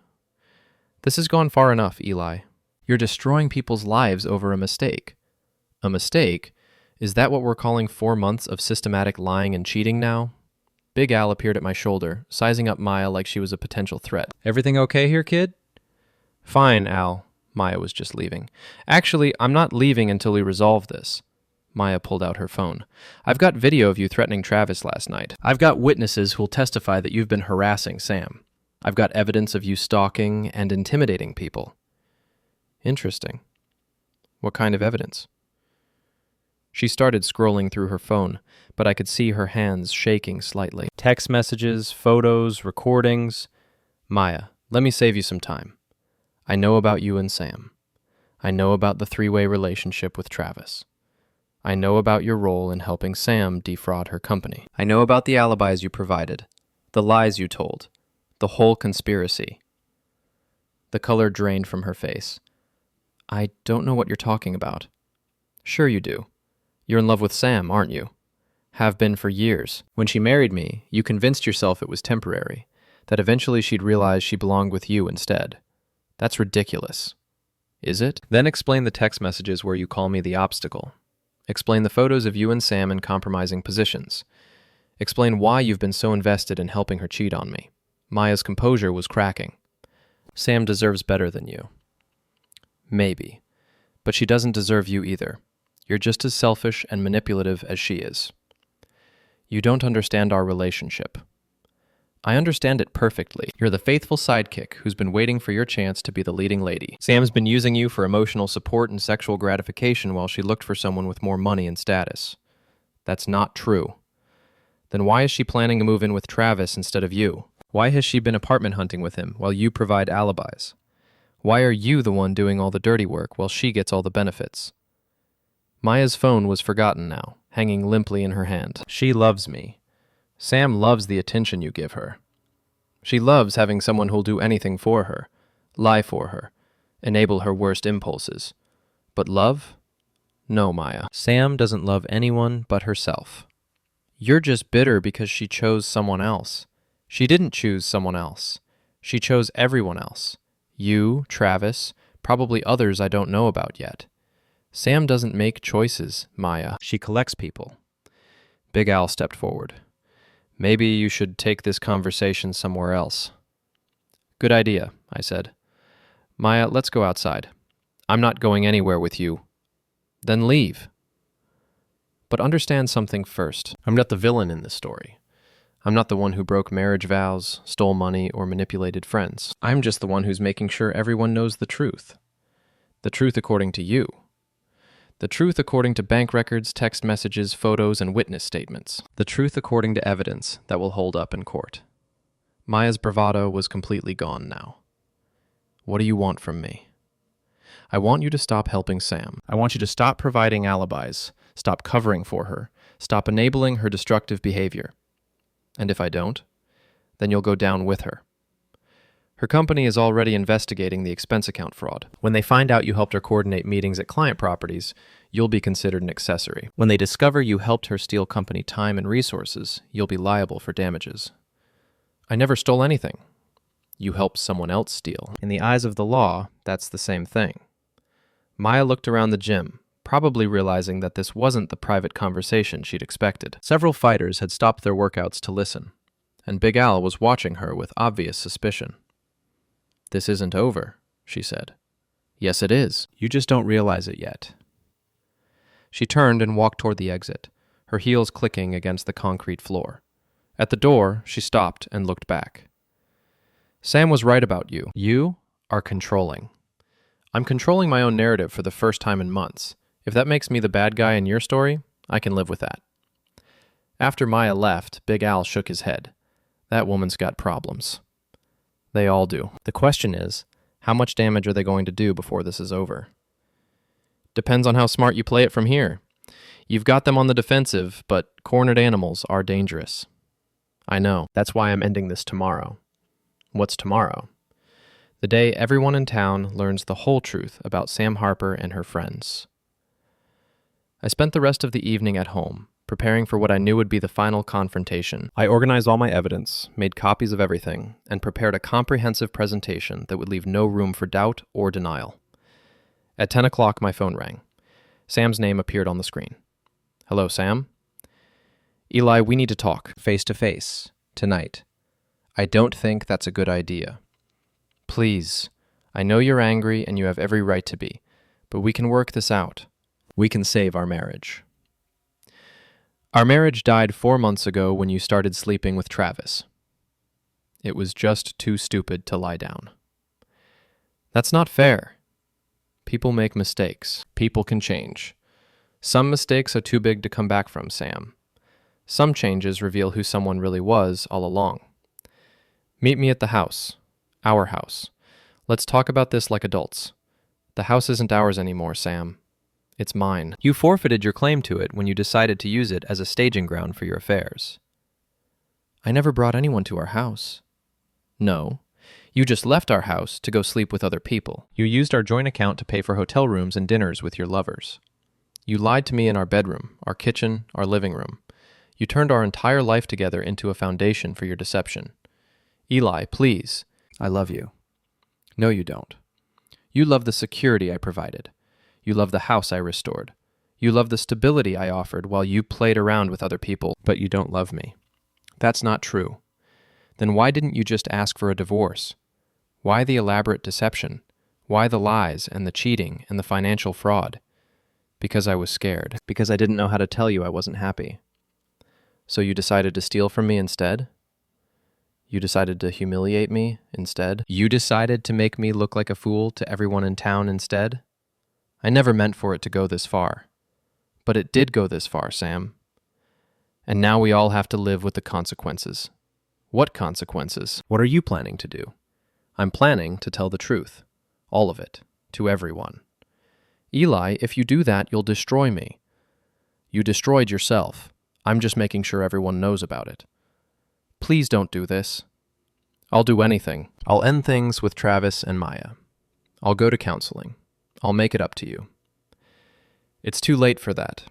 This has gone far enough, Eli. You're destroying people's lives over a mistake. A mistake? Is that what we're calling 4 months of systematic lying and cheating now? Big Al appeared at my shoulder, sizing up Maya like she was a potential threat. Everything okay here, kid? Fine, Al. Maya was just leaving. Actually, I'm not leaving until we resolve this. Maya pulled out her phone. I've got video of you threatening Travis last night. I've got witnesses who'll testify that you've been harassing Sam. I've got evidence of you stalking and intimidating people. Interesting. What kind of evidence? She started scrolling through her phone, but I could see her hands shaking slightly. Text messages, photos, recordings. Maya, let me save you some time. I know about you and Sam. I know about the three-way relationship with Travis. I know about your role in helping Sam defraud her company. I know about the alibis you provided, the lies you told, the whole conspiracy. The color drained from her face. I don't know what you're talking about. Sure you do. You're in love with Sam, aren't you? Have been for years. When she married me, you convinced yourself it was temporary, that eventually she'd realize she belonged with you instead. That's ridiculous. Is it? Then explain the text messages where you call me the obstacle. Explain the photos of you and Sam in compromising positions. Explain why you've been so invested in helping her cheat on me. Maya's composure was cracking. Sam deserves better than you. Maybe. But she doesn't deserve you either. You're just as selfish and manipulative as she is. You don't understand our relationship. I understand it perfectly. You're the faithful sidekick who's been waiting for your chance to be the leading lady. Sam's been using you for emotional support and sexual gratification while she looked for someone with more money and status. That's not true. Then why is she planning a move in with Travis instead of you? Why has she been apartment hunting with him while you provide alibis? Why are you the one doing all the dirty work while she gets all the benefits? Maya's phone was forgotten now, hanging limply in her hand. She loves me. Sam loves the attention you give her. She loves having someone who'll do anything for her, lie for her, enable her worst impulses. But love? No, Maya. Sam doesn't love anyone but herself. You're just bitter because she chose someone else. She didn't choose someone else. She chose everyone else. You, Travis, probably others I don't know about yet. Sam doesn't make choices, Maya. She collects people. Big Al stepped forward. Maybe you should take this conversation somewhere else. Good idea, I said. Maya, let's go outside. I'm not going anywhere with you. Then leave. But understand something first. I'm not the villain in this story. I'm not the one who broke marriage vows, stole money, or manipulated friends. I'm just the one who's making sure everyone knows the truth. The truth according to you. The truth according to bank records, text messages, photos, and witness statements. The truth according to evidence that will hold up in court. Maya's bravado was completely gone now. What do you want from me? I want you to stop helping Sam. I want you to stop providing alibis, stop covering for her, stop enabling her destructive behavior. And if I don't, then you'll go down with her. Her company is already investigating the expense account fraud. When they find out you helped her coordinate meetings at client properties, you'll be considered an accessory. When they discover you helped her steal company time and resources, you'll be liable for damages. I never stole anything. You helped someone else steal. In the eyes of the law, that's the same thing. Maya looked around the gym, probably realizing that this wasn't the private conversation she'd expected. Several fighters had stopped their workouts to listen, and Big Al was watching her with obvious suspicion. This isn't over, she said. Yes, it is. You just don't realize it yet. She turned and walked toward the exit, her heels clicking against the concrete floor. At the door, she stopped and looked back. Sam was right about you. You are controlling. I'm controlling my own narrative for the first time in months. If that makes me the bad guy in your story, I can live with that. After Maya left, Big Al shook his head. That woman's got problems. They all do. The question is, how much damage are they going to do before this is over? Depends on how smart you play it from here. You've got them on the defensive, but cornered animals are dangerous. I know. That's why I'm ending this tomorrow. What's tomorrow? The day everyone in town learns the whole truth about Sam Harper and her friends. I spent the rest of the evening at home, preparing for what I knew would be the final confrontation. I organized all my evidence, made copies of everything, and prepared a comprehensive presentation that would leave no room for doubt or denial. At 10 o'clock, my phone rang. Sam's name appeared on the screen. Hello, Sam? Eli, we need to talk, face to face, tonight. I don't think that's a good idea. Please, I know you're angry and you have every right to be, but we can work this out. We can save our marriage. Our marriage died 4 months ago when you started sleeping with Travis. It was just too stupid to lie down. That's not fair. People make mistakes. People can change. Some mistakes are too big to come back from, Sam. Some changes reveal who someone really was all along. Meet me at the house. Our house. Let's talk about this like adults. The house isn't ours anymore, Sam. It's mine. You forfeited your claim to it when you decided to use it as a staging ground for your affairs. I never brought anyone to our house. No. You just left our house to go sleep with other people. You used our joint account to pay for hotel rooms and dinners with your lovers. You lied to me in our bedroom, our kitchen, our living room. You turned our entire life together into a foundation for your deception. Eli, please. I love you. No, you don't. You love the security I provided. You love the house I restored. You love the stability I offered while you played around with other people, but you don't love me. That's not true. Then why didn't you just ask for a divorce? Why the elaborate deception? Why the lies and the cheating and the financial fraud? Because I was scared. Because I didn't know how to tell you I wasn't happy. So you decided to steal from me instead? You decided to humiliate me instead? You decided to make me look like a fool to everyone in town instead? I never meant for it to go this far. But it did go this far, Sam. And now we all have to live with the consequences. What consequences? What are you planning to do? I'm planning to tell the truth. All of it. To everyone. Eli, if you do that, you'll destroy me. You destroyed yourself. I'm just making sure everyone knows about it. Please don't do this. I'll do anything. I'll end things with Travis and Maya. I'll go to counseling. I'll make it up to you. It's too late for that.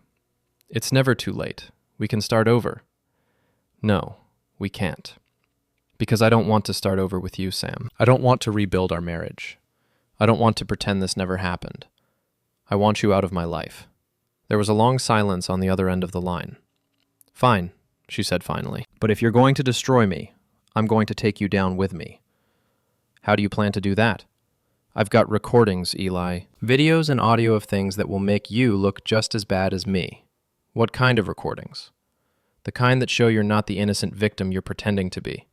It's never too late. We can start over. No, we can't. Because I don't want to start over with you, Sam. I don't want to rebuild our marriage. I don't want to pretend this never happened. I want you out of my life. There was a long silence on the other end of the line. Fine, she said finally. But if you're going to destroy me, I'm going to take you down with me. How do you plan to do that? I've got recordings, Eli. Videos and audio of things that will make you look just as bad as me. What kind of recordings? The kind that show you're not the innocent victim you're pretending to be.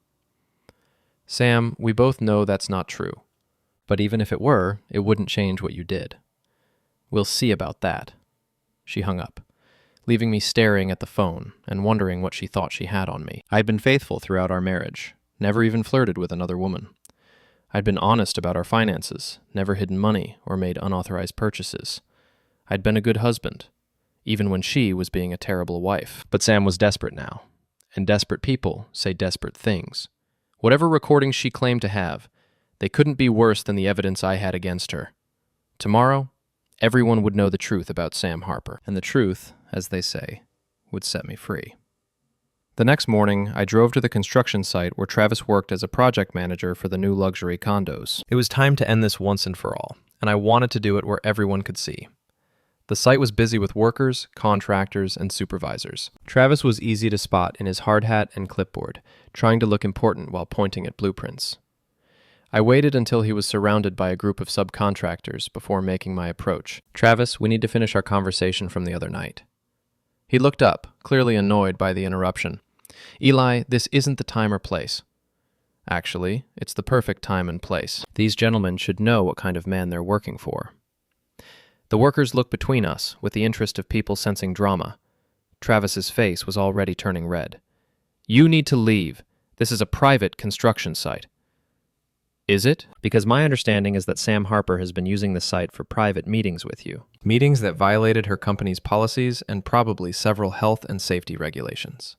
Sam, we both know that's not true. But even if it were, it wouldn't change what you did. We'll see about that. She hung up, leaving me staring at the phone and wondering what she thought she had on me. I'd been faithful throughout our marriage, never even flirted with another woman. I'd been honest about our finances, never hidden money or made unauthorized purchases. I'd been a good husband, even when she was being a terrible wife. But Sam was desperate now, and desperate people say desperate things. Whatever recordings she claimed to have, they couldn't be worse than the evidence I had against her. Tomorrow, everyone would know the truth about Sam Harper, and the truth, as they say, would set me free. The next morning, I drove to the construction site where Travis worked as a project manager for the new luxury condos. It was time to end this once and for all, and I wanted to do it where everyone could see. The site was busy with workers, contractors, and supervisors. Travis was easy to spot in his hard hat and clipboard, trying to look important while pointing at blueprints. I waited until he was surrounded by a group of subcontractors before making my approach. Travis, we need to finish our conversation from the other night. He looked up, clearly annoyed by the interruption. Eli, this isn't the time or place. Actually, it's the perfect time and place. These gentlemen should know what kind of man they're working for. The workers looked between us with the interest of people sensing drama. Travis's face was already turning red. You need to leave. This is a private construction site. Is it? Because my understanding is that Sam Harper has been using the site for private meetings with you. Meetings that violated her company's policies and probably several health and safety regulations.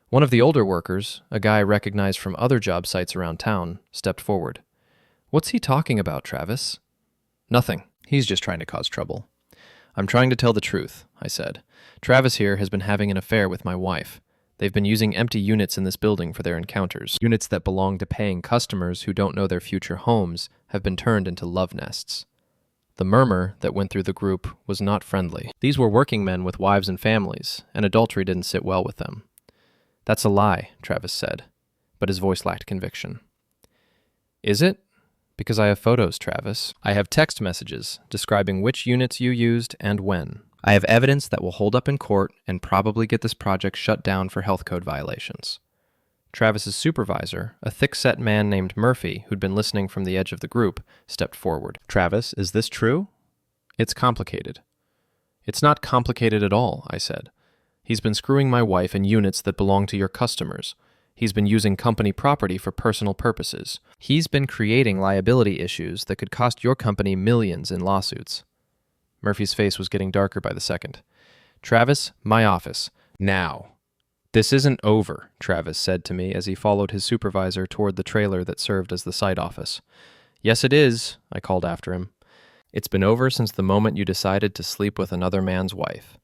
One of the older workers, a guy recognized from other job sites around town, stepped forward. What's he talking about, Travis? Nothing. He's just trying to cause trouble. I'm trying to tell the truth, I said. Travis here has been having an affair with my wife. They've been using empty units in this building for their encounters. Units that belong to paying customers who don't know their future homes have been turned into love nests. The murmur that went through the group was not friendly. These were working men with wives and families, and adultery didn't sit well with them. That's a lie, Travis said, but his voice lacked conviction. Is it? Because I have photos, Travis. I have text messages describing which units you used and when. I have evidence that will hold up in court and probably get this project shut down for health code violations. Travis's supervisor, a thick-set man named Murphy, who'd been listening from the edge of the group, stepped forward. Travis, is this true? It's complicated. It's not complicated at all, I said. He's been screwing my wife in units that belong to your customers. He's been using company property for personal purposes. He's been creating liability issues that could cost your company millions in lawsuits. Murphy's face was getting darker by the second. Travis, my office. Now. This isn't over, Travis said to me as he followed his supervisor toward the trailer that served as the site office. Yes, it is, I called after him. It's been over since the moment you decided to sleep with another man's wife.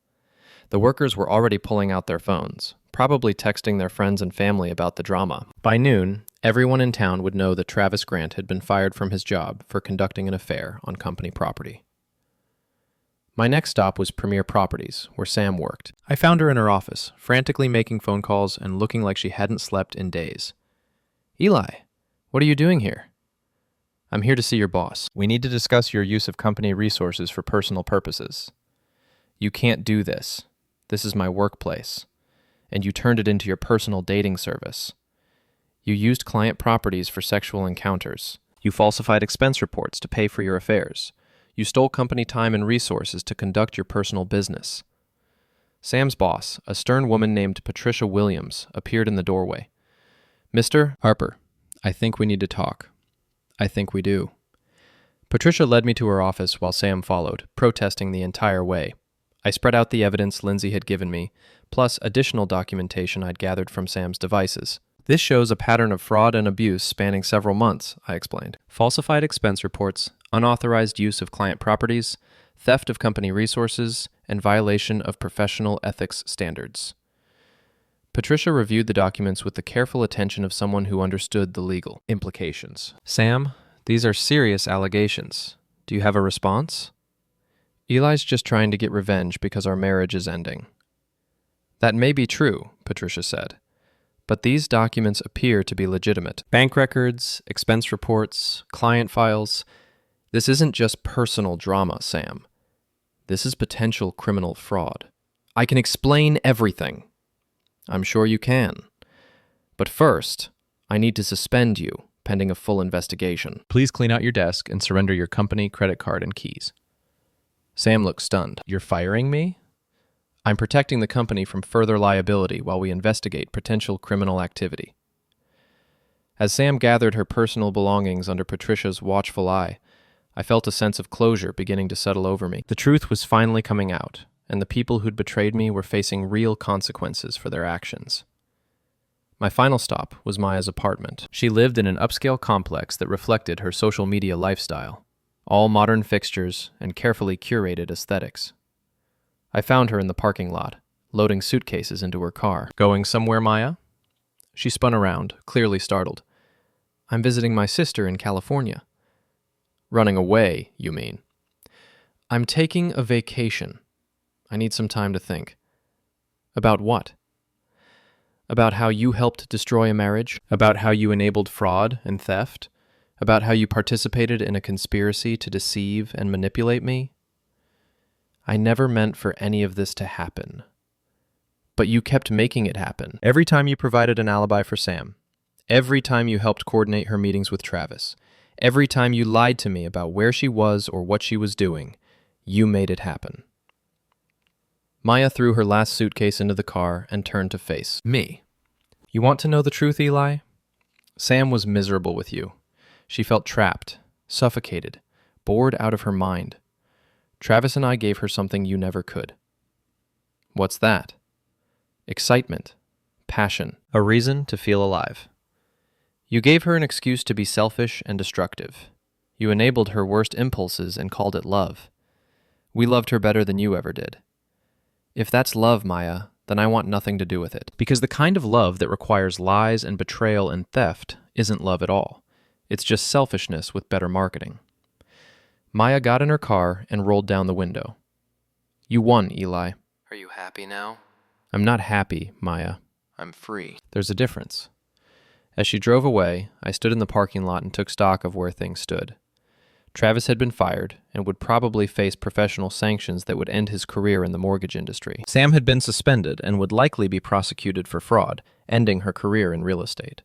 The workers were already pulling out their phones, probably texting their friends and family about the drama. By noon, everyone in town would know that Travis Grant had been fired from his job for conducting an affair on company property. My next stop was Premier Properties, where Sam worked. I found her in her office, frantically making phone calls and looking like she hadn't slept in days. Eli, what are you doing here? I'm here to see your boss. We need to discuss your use of company resources for personal purposes. You can't do this. This is my workplace. And you turned it into your personal dating service. You used client properties for sexual encounters. You falsified expense reports to pay for your affairs. You stole company time and resources to conduct your personal business. Sam's boss, a stern woman named Patricia Williams, appeared in the doorway. "Mr. Harper, I think we need to talk." "I think we do." Patricia led me to her office while Sam followed, protesting the entire way. I spread out the evidence Lindsay had given me, plus additional documentation I'd gathered from Sam's devices. "This shows a pattern of fraud and abuse spanning several months," I explained. "Falsified expense reports, unauthorized use of client properties, theft of company resources, and violation of professional ethics standards." Patricia reviewed the documents with the careful attention of someone who understood the legal implications. "Sam, these are serious allegations. Do you have a response?" "Eli's just trying to get revenge because our marriage is ending." "That may be true," Patricia said, "but these documents appear to be legitimate. Bank records, expense reports, client files. This isn't just personal drama, Sam. This is potential criminal fraud. I can explain everything." "I'm sure you can. But first, I need to suspend you pending a full investigation. Please clean out your desk and surrender your company credit card and keys." Sam looked stunned. "You're firing me?" "I'm protecting the company from further liability while we investigate potential criminal activity." As Sam gathered her personal belongings under Patricia's watchful eye, I felt a sense of closure beginning to settle over me. The truth was finally coming out, and the people who'd betrayed me were facing real consequences for their actions. My final stop was Maya's apartment. She lived in an upscale complex that reflected her social media lifestyle, all modern fixtures and carefully curated aesthetics. I found her in the parking lot, loading suitcases into her car. "Going somewhere, Maya?" She spun around, clearly startled. "I'm visiting my sister in California." "Running away, you mean?" "I'm taking a vacation. I need some time to think." "About what?" "About how you helped destroy a marriage, about how you enabled fraud and theft, about how you participated in a conspiracy to deceive and manipulate me. I never meant for any of this to happen. But you kept making it happen. Every time you provided an alibi for Sam, every time you helped coordinate her meetings with Travis, every time you lied to me about where she was or what she was doing, you made it happen." Maya threw her last suitcase into the car and turned to face me. "You want to know the truth, Eli? Sam was miserable with you. She felt trapped, suffocated, bored out of her mind. Travis and I gave her something you never could." "What's that?" "Excitement, passion, a reason to feel alive. You gave her an excuse to be selfish and destructive. You enabled her worst impulses and called it love. We loved her better than you ever did. If that's love, Maya, then I want nothing to do with it. Because the kind of love that requires lies and betrayal and theft isn't love at all. It's just selfishness with better marketing." Maya got in her car and rolled down the window. "You won, Eli." "Are you happy now?" "I'm not happy, Maya. "I'm free." There's a difference." As she drove away, I stood in the parking lot and took stock of where things stood. Travis had been fired and would probably face professional sanctions that would end his career in the mortgage industry. Sam had been suspended and would likely be prosecuted for fraud, ending her career in real estate.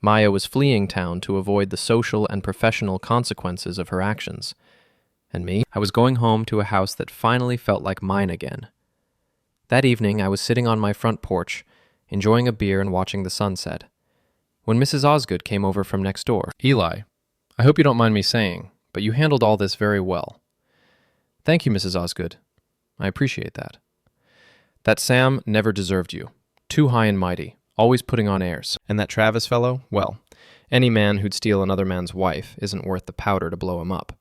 Maya was fleeing town to avoid the social and professional consequences of her actions. And me? I was going home to a house that finally felt like mine again. That evening, I was sitting on my front porch, enjoying a beer and watching the sunset, when Mrs. Osgood came over from next door. "Eli, I hope you don't mind me saying, but you handled all this very well." "Thank you, Mrs. Osgood. I appreciate that." "That Sam never deserved you. Too high and mighty, always putting on airs. And that Travis fellow, well, any man who'd steal another man's wife isn't worth the powder to blow him up.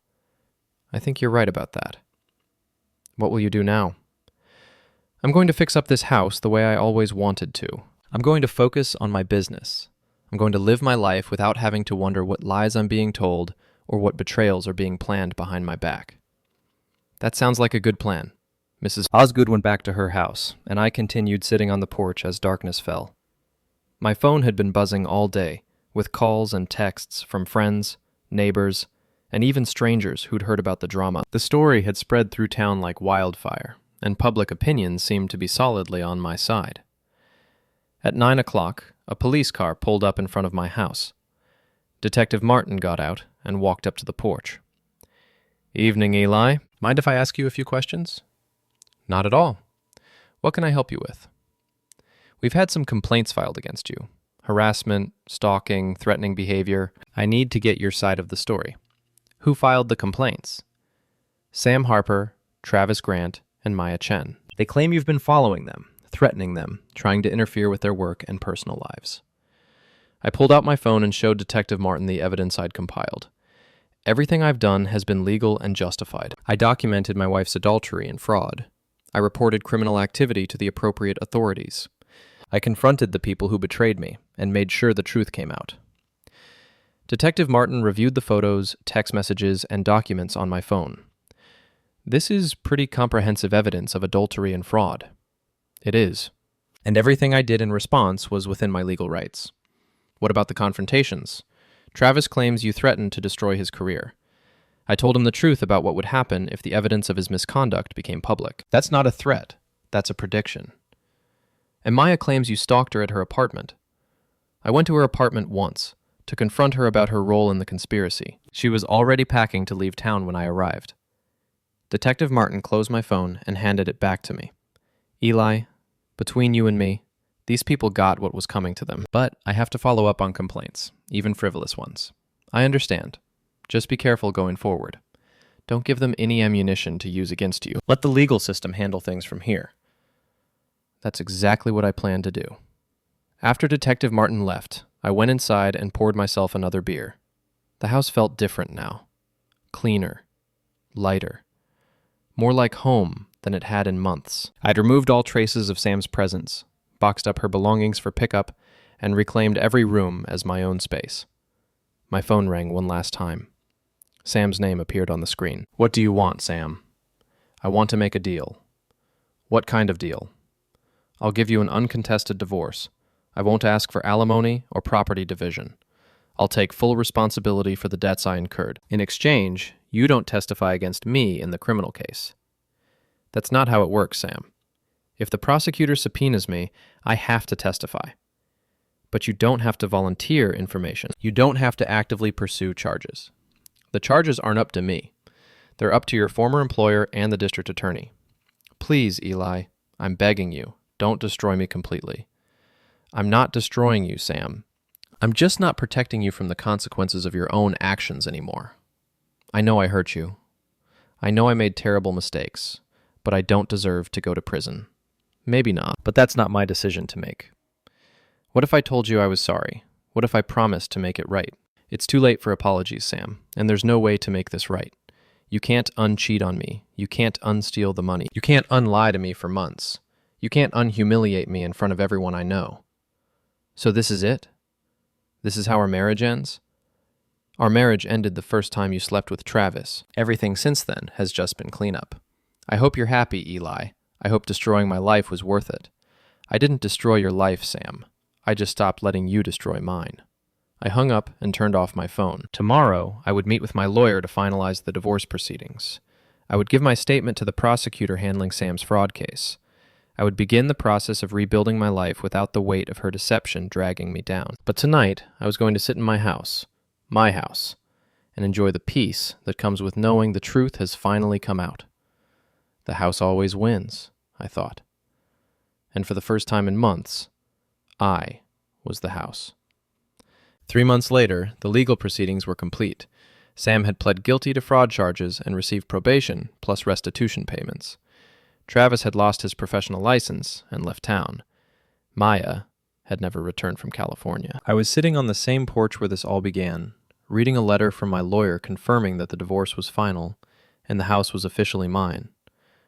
I think you're right about that. What will you do now?" "I'm going to fix up this house the way I always wanted to. I'm going to focus on my business. I'm going to live my life without having to wonder what lies I'm being told or what betrayals are being planned behind my back." "That sounds like a good plan." Mrs. Osgood went back to her house, and I continued sitting on the porch as darkness fell. My phone had been buzzing all day, with calls and texts from friends, neighbors, and even strangers who'd heard about the drama. The story had spread through town like wildfire, and public opinion seemed to be solidly on my side. At 9 o'clock, a police car pulled up in front of my house. Detective Martin got out and walked up to the porch. "Evening, Eli. Mind if I ask you a few questions?" "Not at all." What can I help you with? We've had some complaints filed against you. Harassment, stalking, threatening behavior. I need to get your side of the story. Who filed the complaints? Sam Harper, Travis Grant, and Maya Chen. They claim you've been following them, threatening them, trying to interfere with their work and personal lives. I pulled out my phone and showed Detective Martin the evidence I'd compiled. Everything I've done has been legal and justified. I documented my wife's adultery and fraud. I reported criminal activity to the appropriate authorities. I confronted the people who betrayed me and made sure the truth came out. Detective Martin reviewed the photos, text messages, and documents on my phone. This is pretty comprehensive evidence of adultery and fraud. It is. And everything I did in response was within my legal rights. What about the confrontations? Travis claims you threatened to destroy his career. I told him the truth about what would happen if the evidence of his misconduct became public. That's not a threat. That's a prediction. And Maya claims you stalked her at her apartment. I went to her apartment once to confront her about her role in the conspiracy. She was already packing to leave town when I arrived. Detective Martin closed my phone and handed it back to me. Eli, between you and me, these people got what was coming to them, but I have to follow up on complaints, even frivolous ones. I understand. Just be careful going forward. Don't give them any ammunition to use against you. Let the legal system handle things from here. That's exactly what I plan to do. After Detective Martin left, I went inside and poured myself another beer. The house felt different now. Cleaner. Lighter. More like home than it had in months. I'd removed all traces of Sam's presence, boxed up her belongings for pickup, and reclaimed every room as my own space. My phone rang one last time. Sam's name appeared on the screen. What do you want, Sam? I want to make a deal. What kind of deal? I'll give you an uncontested divorce. I won't ask for alimony or property division. I'll take full responsibility for the debts I incurred. In exchange, you don't testify against me in the criminal case. That's not how it works, Sam. If the prosecutor subpoenas me, I have to testify. But you don't have to volunteer information. You don't have to actively pursue charges. The charges aren't up to me. They're up to your former employer and the district attorney. Please, Eli, I'm begging you, don't destroy me completely. I'm not destroying you, Sam. I'm just not protecting you from the consequences of your own actions anymore. I know I hurt you. I know I made terrible mistakes, but I don't deserve to go to prison. Maybe not, but that's not my decision to make. What if I told you I was sorry? What if I promised to make it right? It's too late for apologies, Sam, and there's no way to make this right. You can't uncheat on me. You can't unsteal the money. You can't unlie to me for months. You can't unhumiliate me in front of everyone I know. So this is it? This is how our marriage ends? Our marriage ended the first time you slept with Travis. Everything since then has just been cleanup. I hope you're happy, Eli. I hope destroying my life was worth it. I didn't destroy your life, Sam. I just stopped letting you destroy mine. I hung up and turned off my phone. Tomorrow, I would meet with my lawyer to finalize the divorce proceedings. I would give my statement to the prosecutor handling Sam's fraud case. I would begin the process of rebuilding my life without the weight of her deception dragging me down. But tonight, I was going to sit in my house, and enjoy the peace that comes with knowing the truth has finally come out. The house always wins, I thought. And for the first time in months, I was the house. 3 months later, the legal proceedings were complete. Sam had pled guilty to fraud charges and received probation plus restitution payments. Travis had lost his professional license and left town. Maya had never returned from California. I was sitting on the same porch where this all began, reading a letter from my lawyer confirming that the divorce was final and the house was officially mine,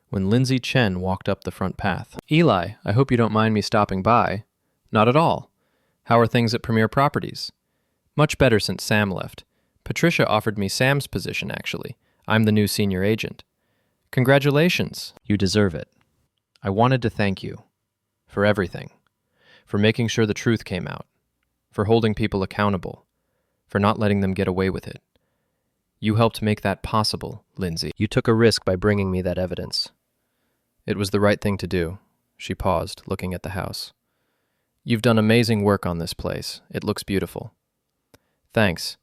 when Lindsay Chen walked up the front path. Eli, I hope you don't mind me stopping by. Not at all. How are things at Premier Properties? Much better since Sam left. Patricia offered me Sam's position, actually. I'm the new senior agent. Congratulations. You deserve it. I wanted to thank you for everything, for making sure the truth came out, for holding people accountable, for not letting them get away with it. You helped make that possible, Lindsay. You took a risk by bringing me that evidence. It was the right thing to do. She paused, looking at the house. You've done amazing work on this place. It looks beautiful. Thanks.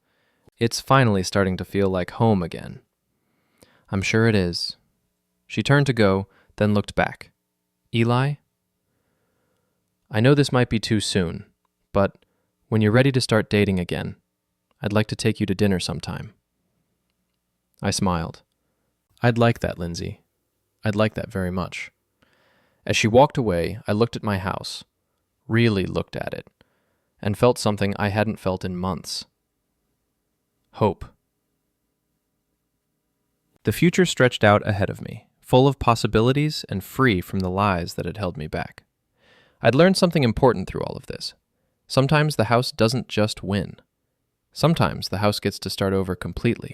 It's finally starting to feel like home again. I'm sure it is. She turned to go, then looked back. Eli, I know this might be too soon, but when you're ready to start dating again, I'd like to take you to dinner sometime. I smiled. I'd like that, Lindsay. I'd like that very much. As she walked away, I looked at my house, really looked at it, and felt something I hadn't felt in months. Hope. The future stretched out ahead of me, full of possibilities and free from the lies that had held me back. I'd learned something important through all of this. Sometimes the house doesn't just win. Sometimes the house gets to start over completely.